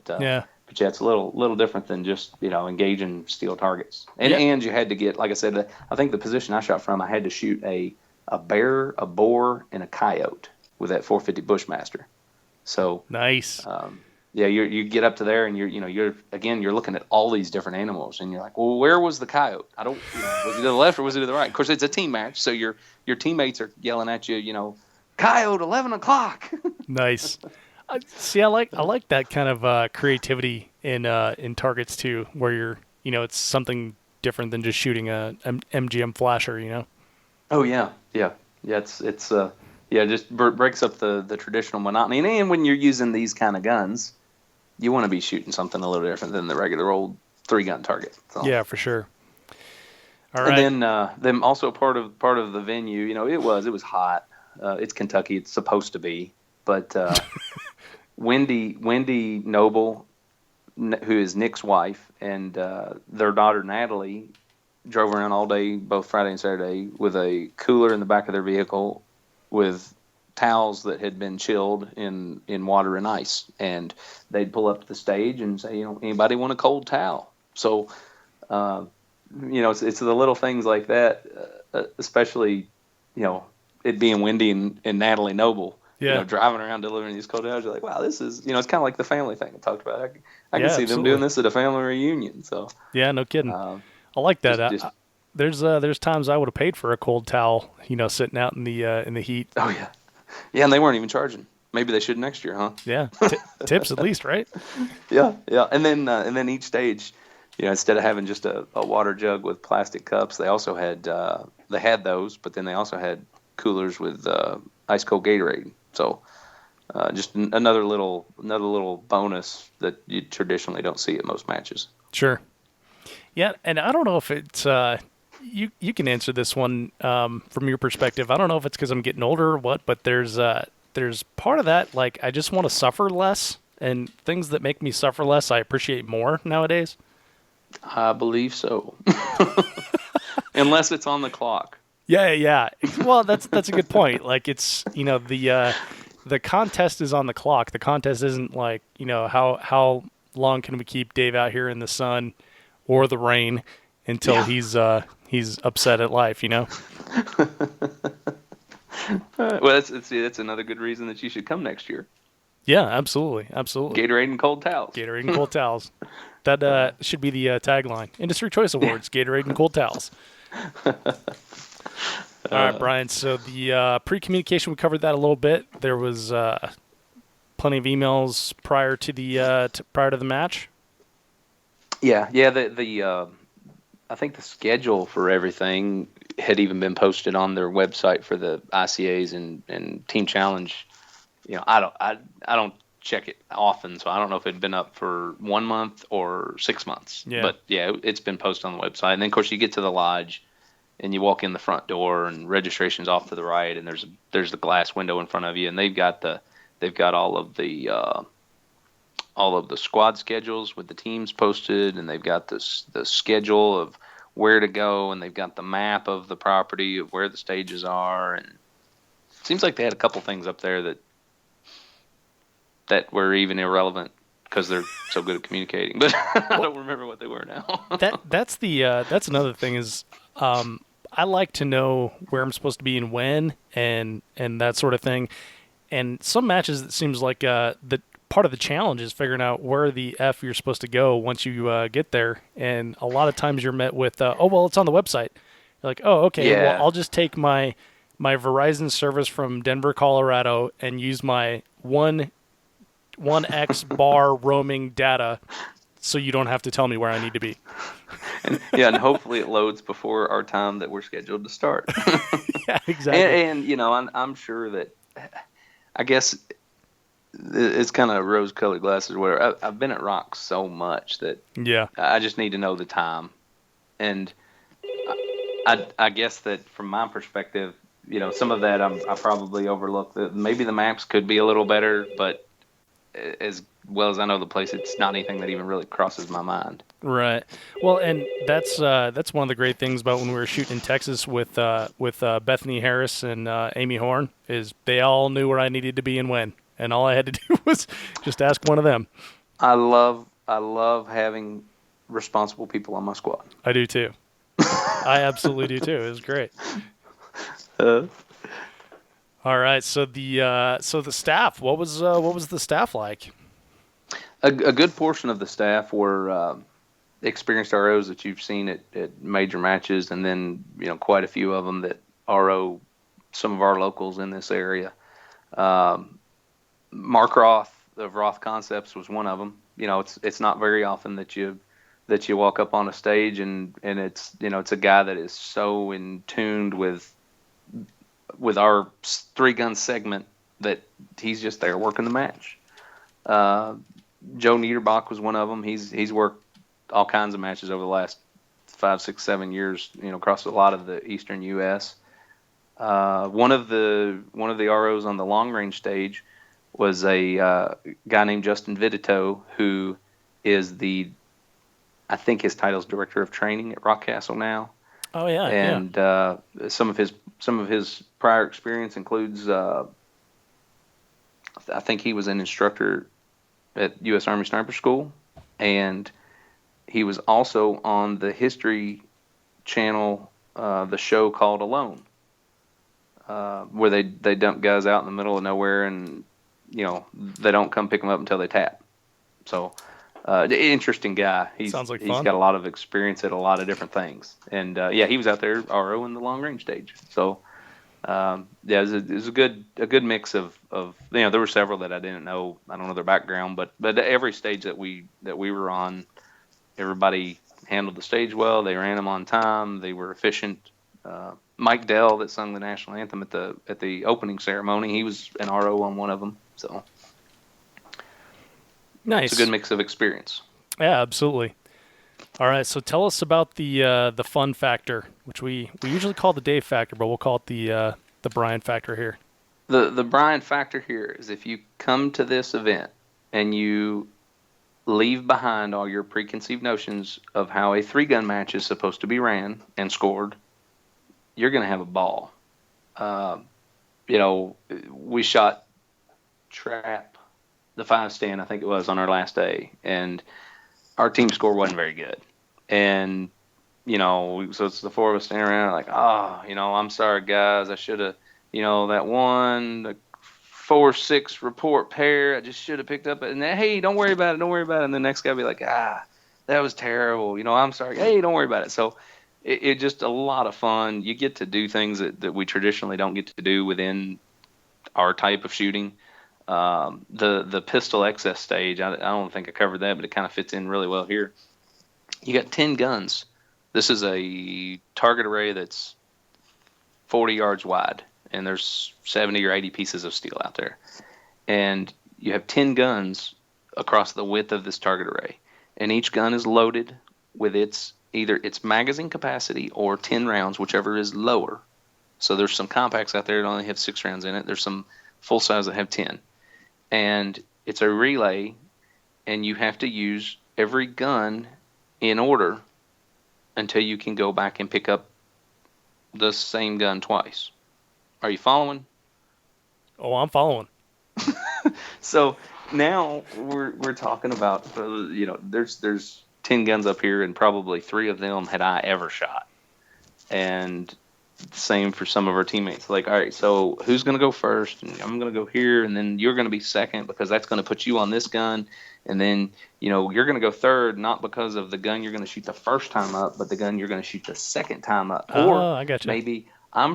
it's a little different than just engaging steel targets. And you had to get, like I said, I think the position I shot from, I had to shoot a bear, a boar, and a coyote with that 450 Bushmaster. So nice. You get up to there, and you're looking at all these different animals, and you're like, well, where was the coyote? I don't. Was he to the left or was he to the right? Of course, it's a team match, so your teammates are yelling at you. Coyote, 11 o'clock. Nice. See, I like that kind of creativity in targets too, where you're it's something different than just shooting a MGM flasher. Oh yeah. It's just breaks up the traditional monotony. And when you're using these kind of guns, you want to be shooting something a little different than the regular old 3-gun target. So. Yeah, for sure. All right. And then also part of the venue, it was hot. It's Kentucky. It's supposed to be, but Wendy Noble, who is Nick's wife, and their daughter Natalie drove around all day, both Friday and Saturday, with a cooler in the back of their vehicle with towels that had been chilled in water and ice. And they'd pull up to the stage and say, anybody want a cold towel? So, it's the little things like that, especially, it being Wendy and Natalie Noble, driving around delivering these cold towels. You're like, wow, this is, it's kind of like the family thing I talked about. I can see them doing this at a family reunion. So yeah, no kidding. I like that. There's times I would have paid for a cold towel, sitting out in the heat. Oh yeah, and they weren't even charging. Maybe they should next year, huh? Yeah, tips at least, right? Yeah, and then each stage, instead of having just a water jug with plastic cups, they also had those, but then they also had coolers with ice cold Gatorade. So just another little bonus that you traditionally don't see at most matches. Sure. Yeah, and I don't know if it's you can answer this one from your perspective. I don't know if it's because I'm getting older or what, but there's part of that, like, I just want to suffer less, and things that make me suffer less I appreciate more nowadays. I believe so. Unless it's on the clock. Yeah. Well, that's a good point. Like, it's the contest is on the clock. The contest isn't like how long can we keep Dave out here in the sun or the rain until he's upset at life, Well, that's another good reason that you should come next year. Yeah, absolutely. Gatorade and cold towels. Gatorade and cold towels. That should be the tagline. Industry Choice Awards, Gatorade and cold towels. All right, Brian. So the pre-communication, we covered that a little bit. There was plenty of emails prior to the match. Yeah. I think the schedule for everything had even been posted on their website for the ICAs and Team Challenge. I don't check it often, so I don't know if it'd been up for 1 month or 6 months. Yeah. But yeah, it's been posted on the website. And then of course you get to the lodge and you walk in the front door and registration's off to the right, and there's the glass window in front of you, and they've got all of the squad schedules with the teams posted, and they've got the schedule of where to go, and they've got the map of the property of where the stages are, and it seems like they had a couple things up there that were even irrelevant because they're so good at communicating, but I don't remember what they were now. That's another thing is I like to know where I'm supposed to be and when and that sort of thing. And some matches, it seems like the part of the challenge is figuring out where the F you're supposed to go once you get there. And a lot of times you're met with, oh, well, it's on the website. You're like, oh, okay, Yeah. well, I'll just take my Verizon service from Denver, Colorado, and use my 1X bar roaming data so you don't have to tell me where I need to be. And hopefully it loads before our time that we're scheduled to start. Yeah, exactly. And I'm sure that, I guess it's kind of rose-colored glasses or whatever. I've been at Rock so much that I just need to know the time. And I guess that from my perspective, some of that I probably overlooked. Maybe the maps could be a little better, but as well as I know the place, it's not anything that even really crosses my mind. Right. Well, and that's one of the great things about when we were shooting in Texas with Bethany Harris and Amy Horn is they all knew where I needed to be and when, and all I had to do was just ask one of them. I love having responsible people on my squad. I do too. I absolutely do too. It was great. All right. So the staff. What was the staff like? A good portion of the staff were experienced ROs that you've seen at major matches, and then quite a few of them that RO some of our locals in this area. Mark Roth of Roth Concepts was one of them. It's not very often that you walk up on a stage and it's it's a guy that is so in tuned with our 3-gun segment that he's just there working the match. Joe Niederbach was one of them. He's worked all kinds of matches over the last 5, 6, 7 years, across a lot of the eastern U.S. One of the ROs on the long range stage was a guy named Justin Vidito, who is I think his title is Director of Training at Rockcastle now. Oh yeah, and some of his prior experience includes I think he was an instructor at U.S. Army Sniper School, and he was also on the History Channel, the show called Alone, where they dump guys out in the middle of nowhere, and they don't come pick them up until they tap. So, interesting guy. Sounds like he's fun. got a lot of experience at a lot of different things, and he was out there RO in the long range stage. So. It was a good mix of there were several that I didn't know. I don't know their background, but every stage that we were on, everybody handled the stage well. They ran them on time. They were efficient. Mike Dell, that sung the national anthem at the opening ceremony, he was an RO on one of them. So nice. It's a good mix of experience. Yeah, absolutely. All right, so tell us about the fun factor, which we usually call the Dave factor, but we'll call it the Bryan factor here. The Bryan factor here is if you come to this event and you leave behind all your preconceived notions of how a 3-gun match is supposed to be ran and scored, you're going to have a ball. We shot trap, the 5-stand, I think it was, on our last day, and our team score wasn't very good. And, so it's the 4 of us standing around like, I'm sorry, guys. I should have, that one, the 4-6 report pair, I just should have picked up it. And then, hey, don't worry about it. Don't worry about it. And the next guy will be like, that was terrible. I'm sorry. Hey, don't worry about it. So it just a lot of fun. You get to do things that we traditionally don't get to do within our type of shooting. The pistol excess stage, I don't think I covered that, but it kind of fits in really well here. You got 10 guns. This is a target array that's 40 yards wide, and there's 70 or 80 pieces of steel out there. And you have 10 guns across the width of this target array, and each gun is loaded with either its magazine capacity or 10 rounds, whichever is lower. So there's some compacts out there that only have 6 rounds in it. There's some full size that have 10. And it's a relay, and you have to use every gun in order until you can go back and pick up the same gun twice. Are you following? Oh, I'm following. So now we're talking about, there's 10 guns up here, and probably 3 of them had I ever shot. And same for some of our teammates. Like, all right, so who's going to go first? And I'm going to go here, and then you're going to be second because that's going to put you on this gun. And then, you're going to go third, not because of the gun you're going to shoot the first time up, but the gun you're going to shoot the second time up. Or I gotcha. Maybe I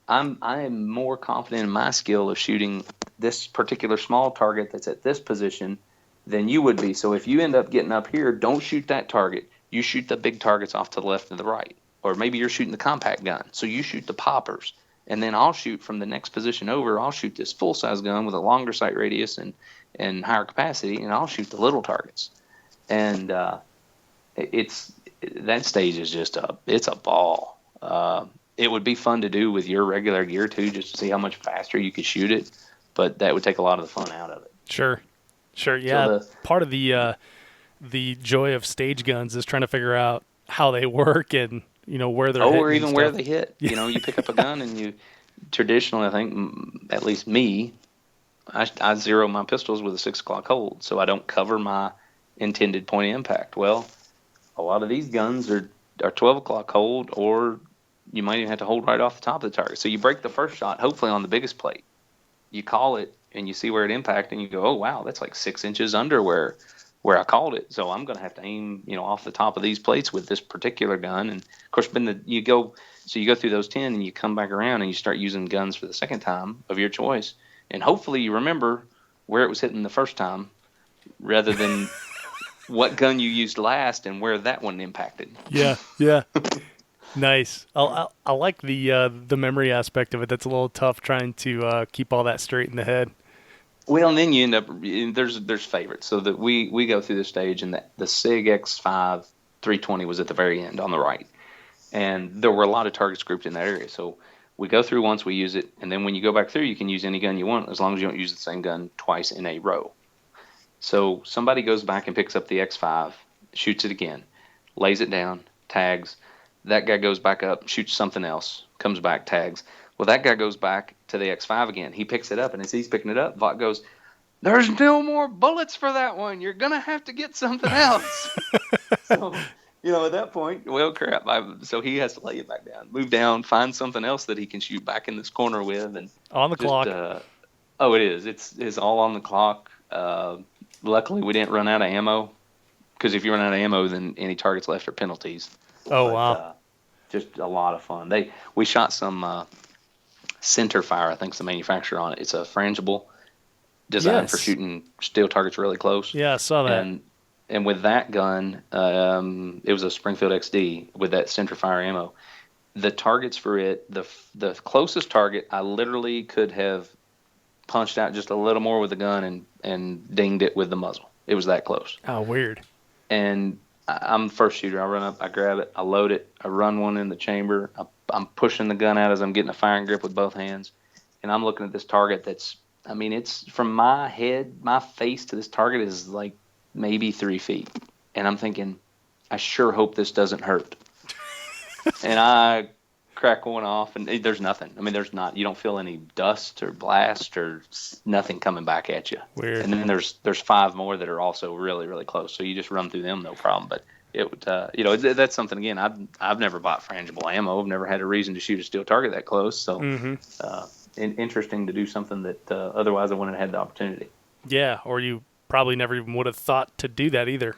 am more confident in my skill of shooting this particular small target that's at this position than you would be. So if you end up getting up here, don't shoot that target. You shoot the big targets off to the left and the right. Or maybe you're shooting the compact gun, so you shoot the poppers. And then I'll shoot from the next position over. I'll shoot this full-size gun with a longer sight radius and higher capacity, and I'll shoot the little targets. And that stage is it's a ball. It would be fun to do with your regular gear too, just to see how much faster you could shoot it. But that would take a lot of the fun out of it. Sure, yeah. So part of the joy of stage guns is trying to figure out how they work and where they're hitting or even and where stuff. they hit. You pick up a gun and you traditionally, I think, at least me, I zero my pistols with a 6 o'clock hold, so I don't cover my intended point of impact. Well, a lot of these guns are 12 o'clock hold, or you might even have to hold right off the top of the target. So you break the first shot, hopefully on the biggest plate. You call it, and you see where it impacted, and you go, oh, wow, that's like 6 inches under where I called it. So I'm going to have to aim, off the top of these plates with this particular gun. And of course, you go through those 10 and you come back around and you start using guns for the second time of your choice. And hopefully you remember where it was hitting the first time rather than what gun you used last and where that one impacted. Yeah. Nice. I like the memory aspect of it. That's a little tough trying to keep all that straight in the head. Well, and then you end up there's favorites. So that we go through the stage, and the SIG X5 320 was at the very end on the right, and there were a lot of targets grouped in that area. So we go through once, we use it, and then when you go back through, you can use any gun you want as long as you don't use the same gun twice in a row. So somebody goes back and picks up the X5, shoots it again, lays it down, tags. That guy goes back up, shoots something else, comes back, tags. Well, that guy goes back to the X5 again. He picks it up, and as he's picking it up, Vought goes, "There's no more bullets for that one. You're going to have to get something else." So, at that point, well, crap. So he has to lay it back down, move down, find something else that he can shoot back in this corner with. And on the clock. It is. It's all on the clock. Luckily, we didn't run out of ammo, because if you run out of ammo, then any targets left are penalties. Wow. Just a lot of fun. We shot some Center Fire, I think is the manufacturer on it. It's a frangible designed for shooting steel targets really close. Yeah, I saw that. And with that gun, it was a Springfield XD with that Center Fire ammo. The targets for it, the closest target, I literally could have punched out just a little more with the gun and dinged it with the muzzle. It was that close. Oh, weird. And I'm the first shooter. I run up, I grab it, I load it, I run one in the chamber. I'm pushing the gun out as I'm getting a firing grip with both hands. And I'm looking at this target it's from my head, my face to this target is like maybe 3 feet. And I'm thinking, I sure hope this doesn't hurt. And I crack one off, and there's nothing. You don't feel any dust or blast or nothing coming back at you. Weird. And then there's 5 more that are also really, really close. So you just run through them, no problem. But it would, that's something, again, I've never bought frangible ammo. I've never had a reason to shoot a steel target that close. So interesting to do something that otherwise I wouldn't have had the opportunity. Yeah, or you probably never even would have thought to do that either.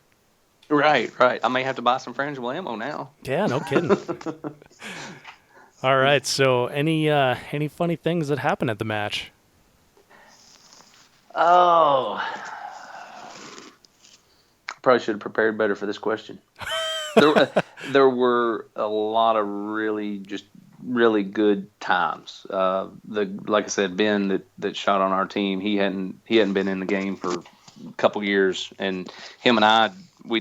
Right. I may have to buy some frangible ammo now. Yeah, no kidding. All right, so any funny things that happened at the match? Oh, probably should have prepared better for this question. There were a lot of really just really good times. Like I said, Ben that shot on our team, he hadn't been in the game for a couple years, and him and I, we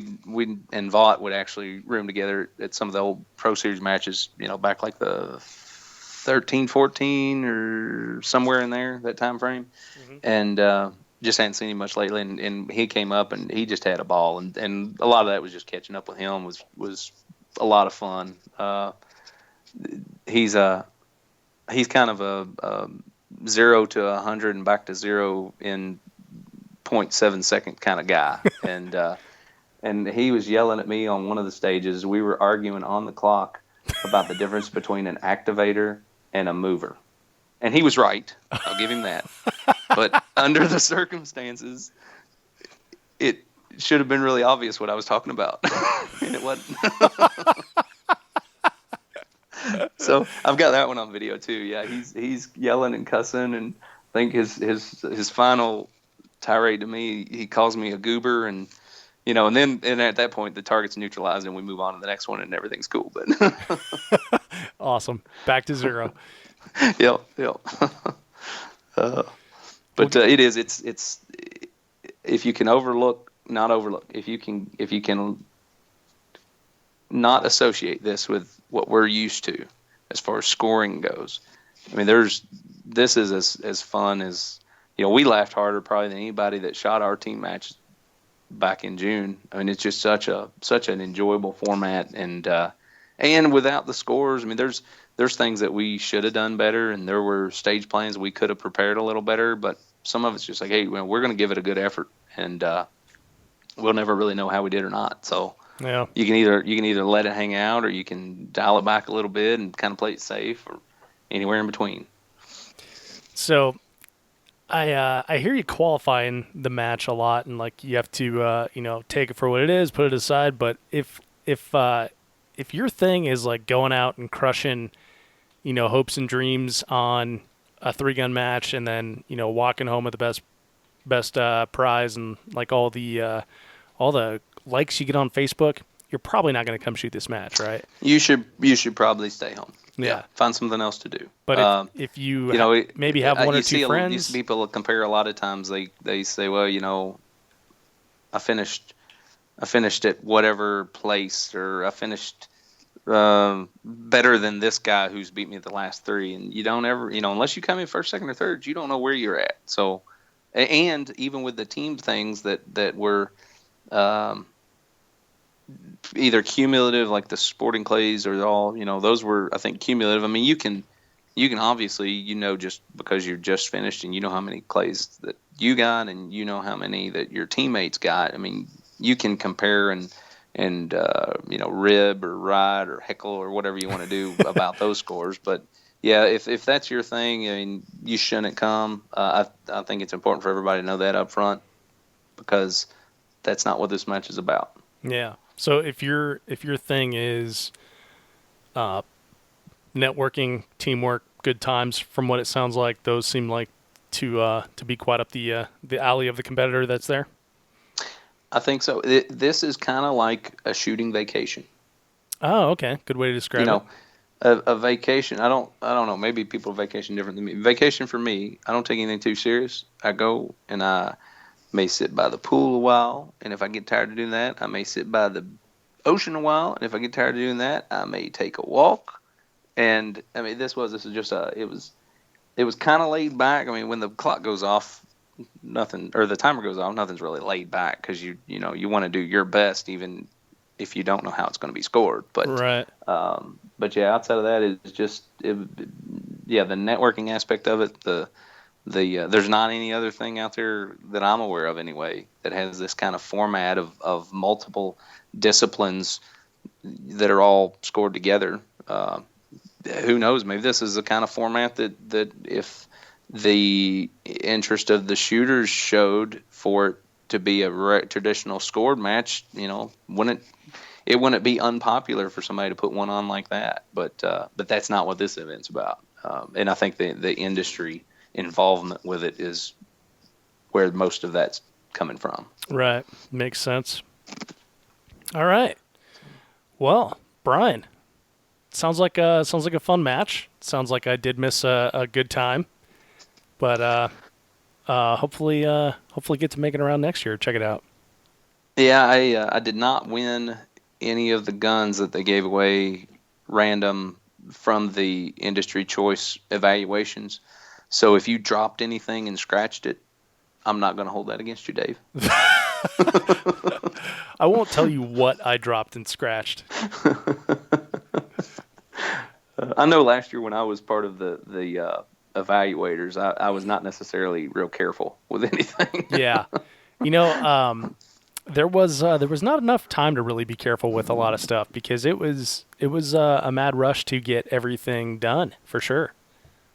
and Vaught would actually room together at some of the old Pro Series matches, back like the 13, 14 or somewhere in there, that time frame. Mm-hmm. And just hadn't seen him much lately, and he came up and he just had a ball, and a lot of that was just catching up with him was a lot of fun. He's kind of a 0 to 100 and back to 0 in 0.7 second kind of guy, and he was yelling at me on one of the stages. We were arguing on the clock about the difference between an activator and a mover, and he was right. I'll give him that. But under the circumstances, it should have been really obvious what I was talking about, and it wasn't. So I've got that one on video too. Yeah, he's yelling and cussing, and I think his final tirade to me, he calls me a goober, and and at that point the target's neutralized and we move on to the next one and everything's cool. But Awesome, back to 0. Yep. But it is. It's if you can not overlook. If you can not associate this with what we're used to as far as scoring goes. I mean, this is as fun as we laughed harder probably than anybody that shot our team match back in June. I mean, it's just such an enjoyable format, and without the scores, I mean, there's things that we should have done better, and there were stage plans we could have prepared a little better, but some of it's just like, hey, we're going to give it a good effort, and we'll never really know how we did or not. So yeah, you can either let it hang out, or you can dial it back a little bit and kind of play it safe, or anywhere in between. So I hear you qualifying the match a lot, and like you have to take it for what it is, put it aside. But if your thing is like going out and crushing, hopes and dreams on a 3-gun match, and then walking home with the best prize and like all the likes you get on Facebook, you're probably not going to come shoot this match, right? You should probably stay home. Yeah. Find something else to do. But if you maybe have one or two friends, you see people compare a lot of times. They say, well, I finished at whatever place, or I finished better than this guy who's beat me at the last 3, and you don't ever, unless you come in first, second, or third, you don't know where you're at. So, and even with the team things that were either cumulative, like the sporting clays, or all, those were, I think, cumulative. I mean, you can obviously, just because you're just finished and how many clays that you got, and how many that your teammates got. I mean, you can compare and rib or ride or heckle or whatever you want to do about those scores. But yeah, if that's your thing, I mean, you shouldn't come. I think it's important for everybody to know that up front, because that's not what this match is about. Yeah. So if your thing is networking, teamwork, good times, from what it sounds like, those seem like to be quite up the alley of the competitor that's there. I think so. This is kind of like a shooting vacation. Oh, okay. Good way to describe it. A vacation. I don't know. Maybe people vacation different than me. Vacation for me, I don't take anything too serious. I go and I may sit by the pool a while, and if I get tired of doing that, I may sit by the ocean a while, and if I get tired of doing that, I may take a walk. And I mean, this was just it was kind of laid back. I mean, when the clock goes off, the timer goes off, nothing's really laid back, because you want to do your best even if you don't know how it's going to be scored. But right. But yeah, outside of that, it's just the networking aspect of it. There's not any other thing out there that I'm aware of anyway that has this kind of format of multiple disciplines that are all scored together. Who knows? Maybe this is the kind of format that if the interest of the shooters showed for it to be a traditional scored match, wouldn't be unpopular for somebody to put one on like that. But that's not what this event's about. And I think the industry involvement with it is where most of that's coming from. Right. Makes sense. All right. Well, Bryan, sounds like a fun match. Sounds like I did miss a good time, but hopefully get to make it around next year. Check it out. Yeah, I did not win any of the guns that they gave away random from the industry choice evaluations. So if you dropped anything and scratched it, I'm not going to hold that against you, Dave. I won't tell you what I dropped and scratched. I know last year when I was part of the evaluators, I was not necessarily real careful with anything. Yeah. There was not enough time to really be careful with a lot of stuff because it was a mad rush to get everything done for sure.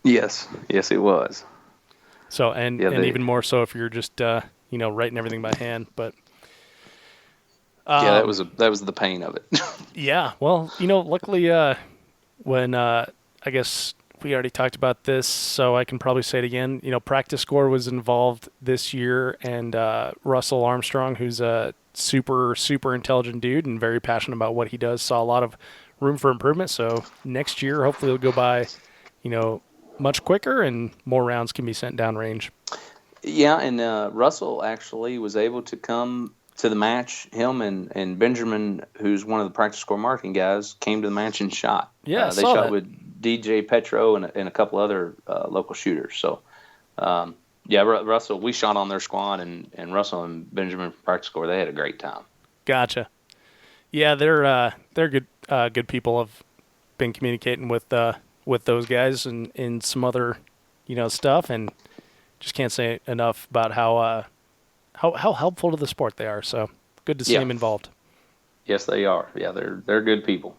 Yes, it was. So and even more so if you're just writing everything by hand, but that was the pain of it. Yeah, well, luckily when I guess we already talked about this, so I can probably say it again. Practice Score was involved this year, and Russell Armstrong, who's a super, super intelligent dude and very passionate about what he does, saw a lot of room for improvement. So next year, hopefully it'll go by, much quicker and more rounds can be sent downrange. Yeah, and Russell actually was able to come to the match. Him and Benjamin, who's one of the Practice Score marketing guys, came to the match and shot. Yeah, they shot with DJ Petro and a couple other local shooters. So, Russell, we shot on their squad, and Russell and Benjamin from Practice Score, they had a great time. Gotcha. Yeah, they're good people. I've been communicating with those guys and in some other stuff, and just can't say enough about how helpful to the sport they are. So good to see them involved. Yes, they are. Yeah, they're good people.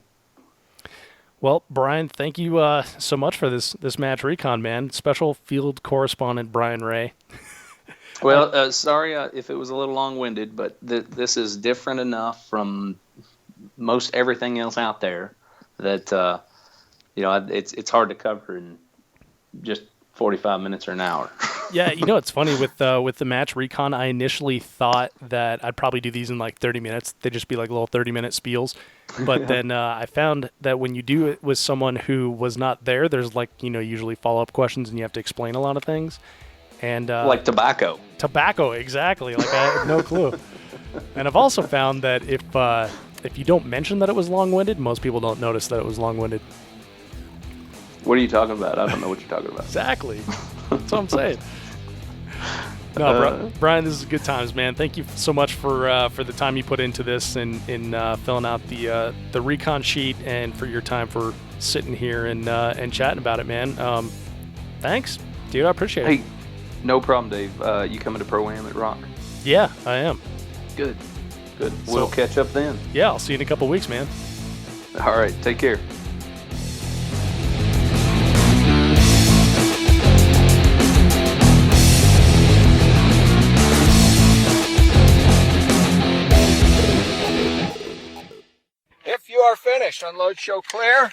Well, Brian, thank you so much for this match recon, man. Special Field Correspondent Bryan Ray. Well, sorry if it was a little long-winded, but this is different enough from most everything else out there that it's hard to cover in just 45 minutes or an hour. Yeah, it's funny with the match recon. I initially thought that I'd probably do these in like 30 minutes. They'd just be like little 30-minute spiels. But then I found that when you do it with someone who was not there, there's usually follow-up questions and you have to explain a lot of things. And like tobacco. Tobacco, exactly. Like I have no clue. And I've also found that if you don't mention that it was long-winded, most people don't notice that it was long-winded. What are you talking about? I don't know what you're talking about. Exactly. That's what I'm saying. No, Brian, this is good times, man. Thank you so much for the time you put into this and in filling out the recon sheet, and for your time for sitting here and chatting about it, man. Thanks, dude. I appreciate it. Hey, no problem, Dave. You coming to Pro-Am at Rock? Yeah, I am. Good. We'll catch up then. Yeah, I'll see you in a couple weeks, man. All right. Take care. If you are finished, unload, show clear.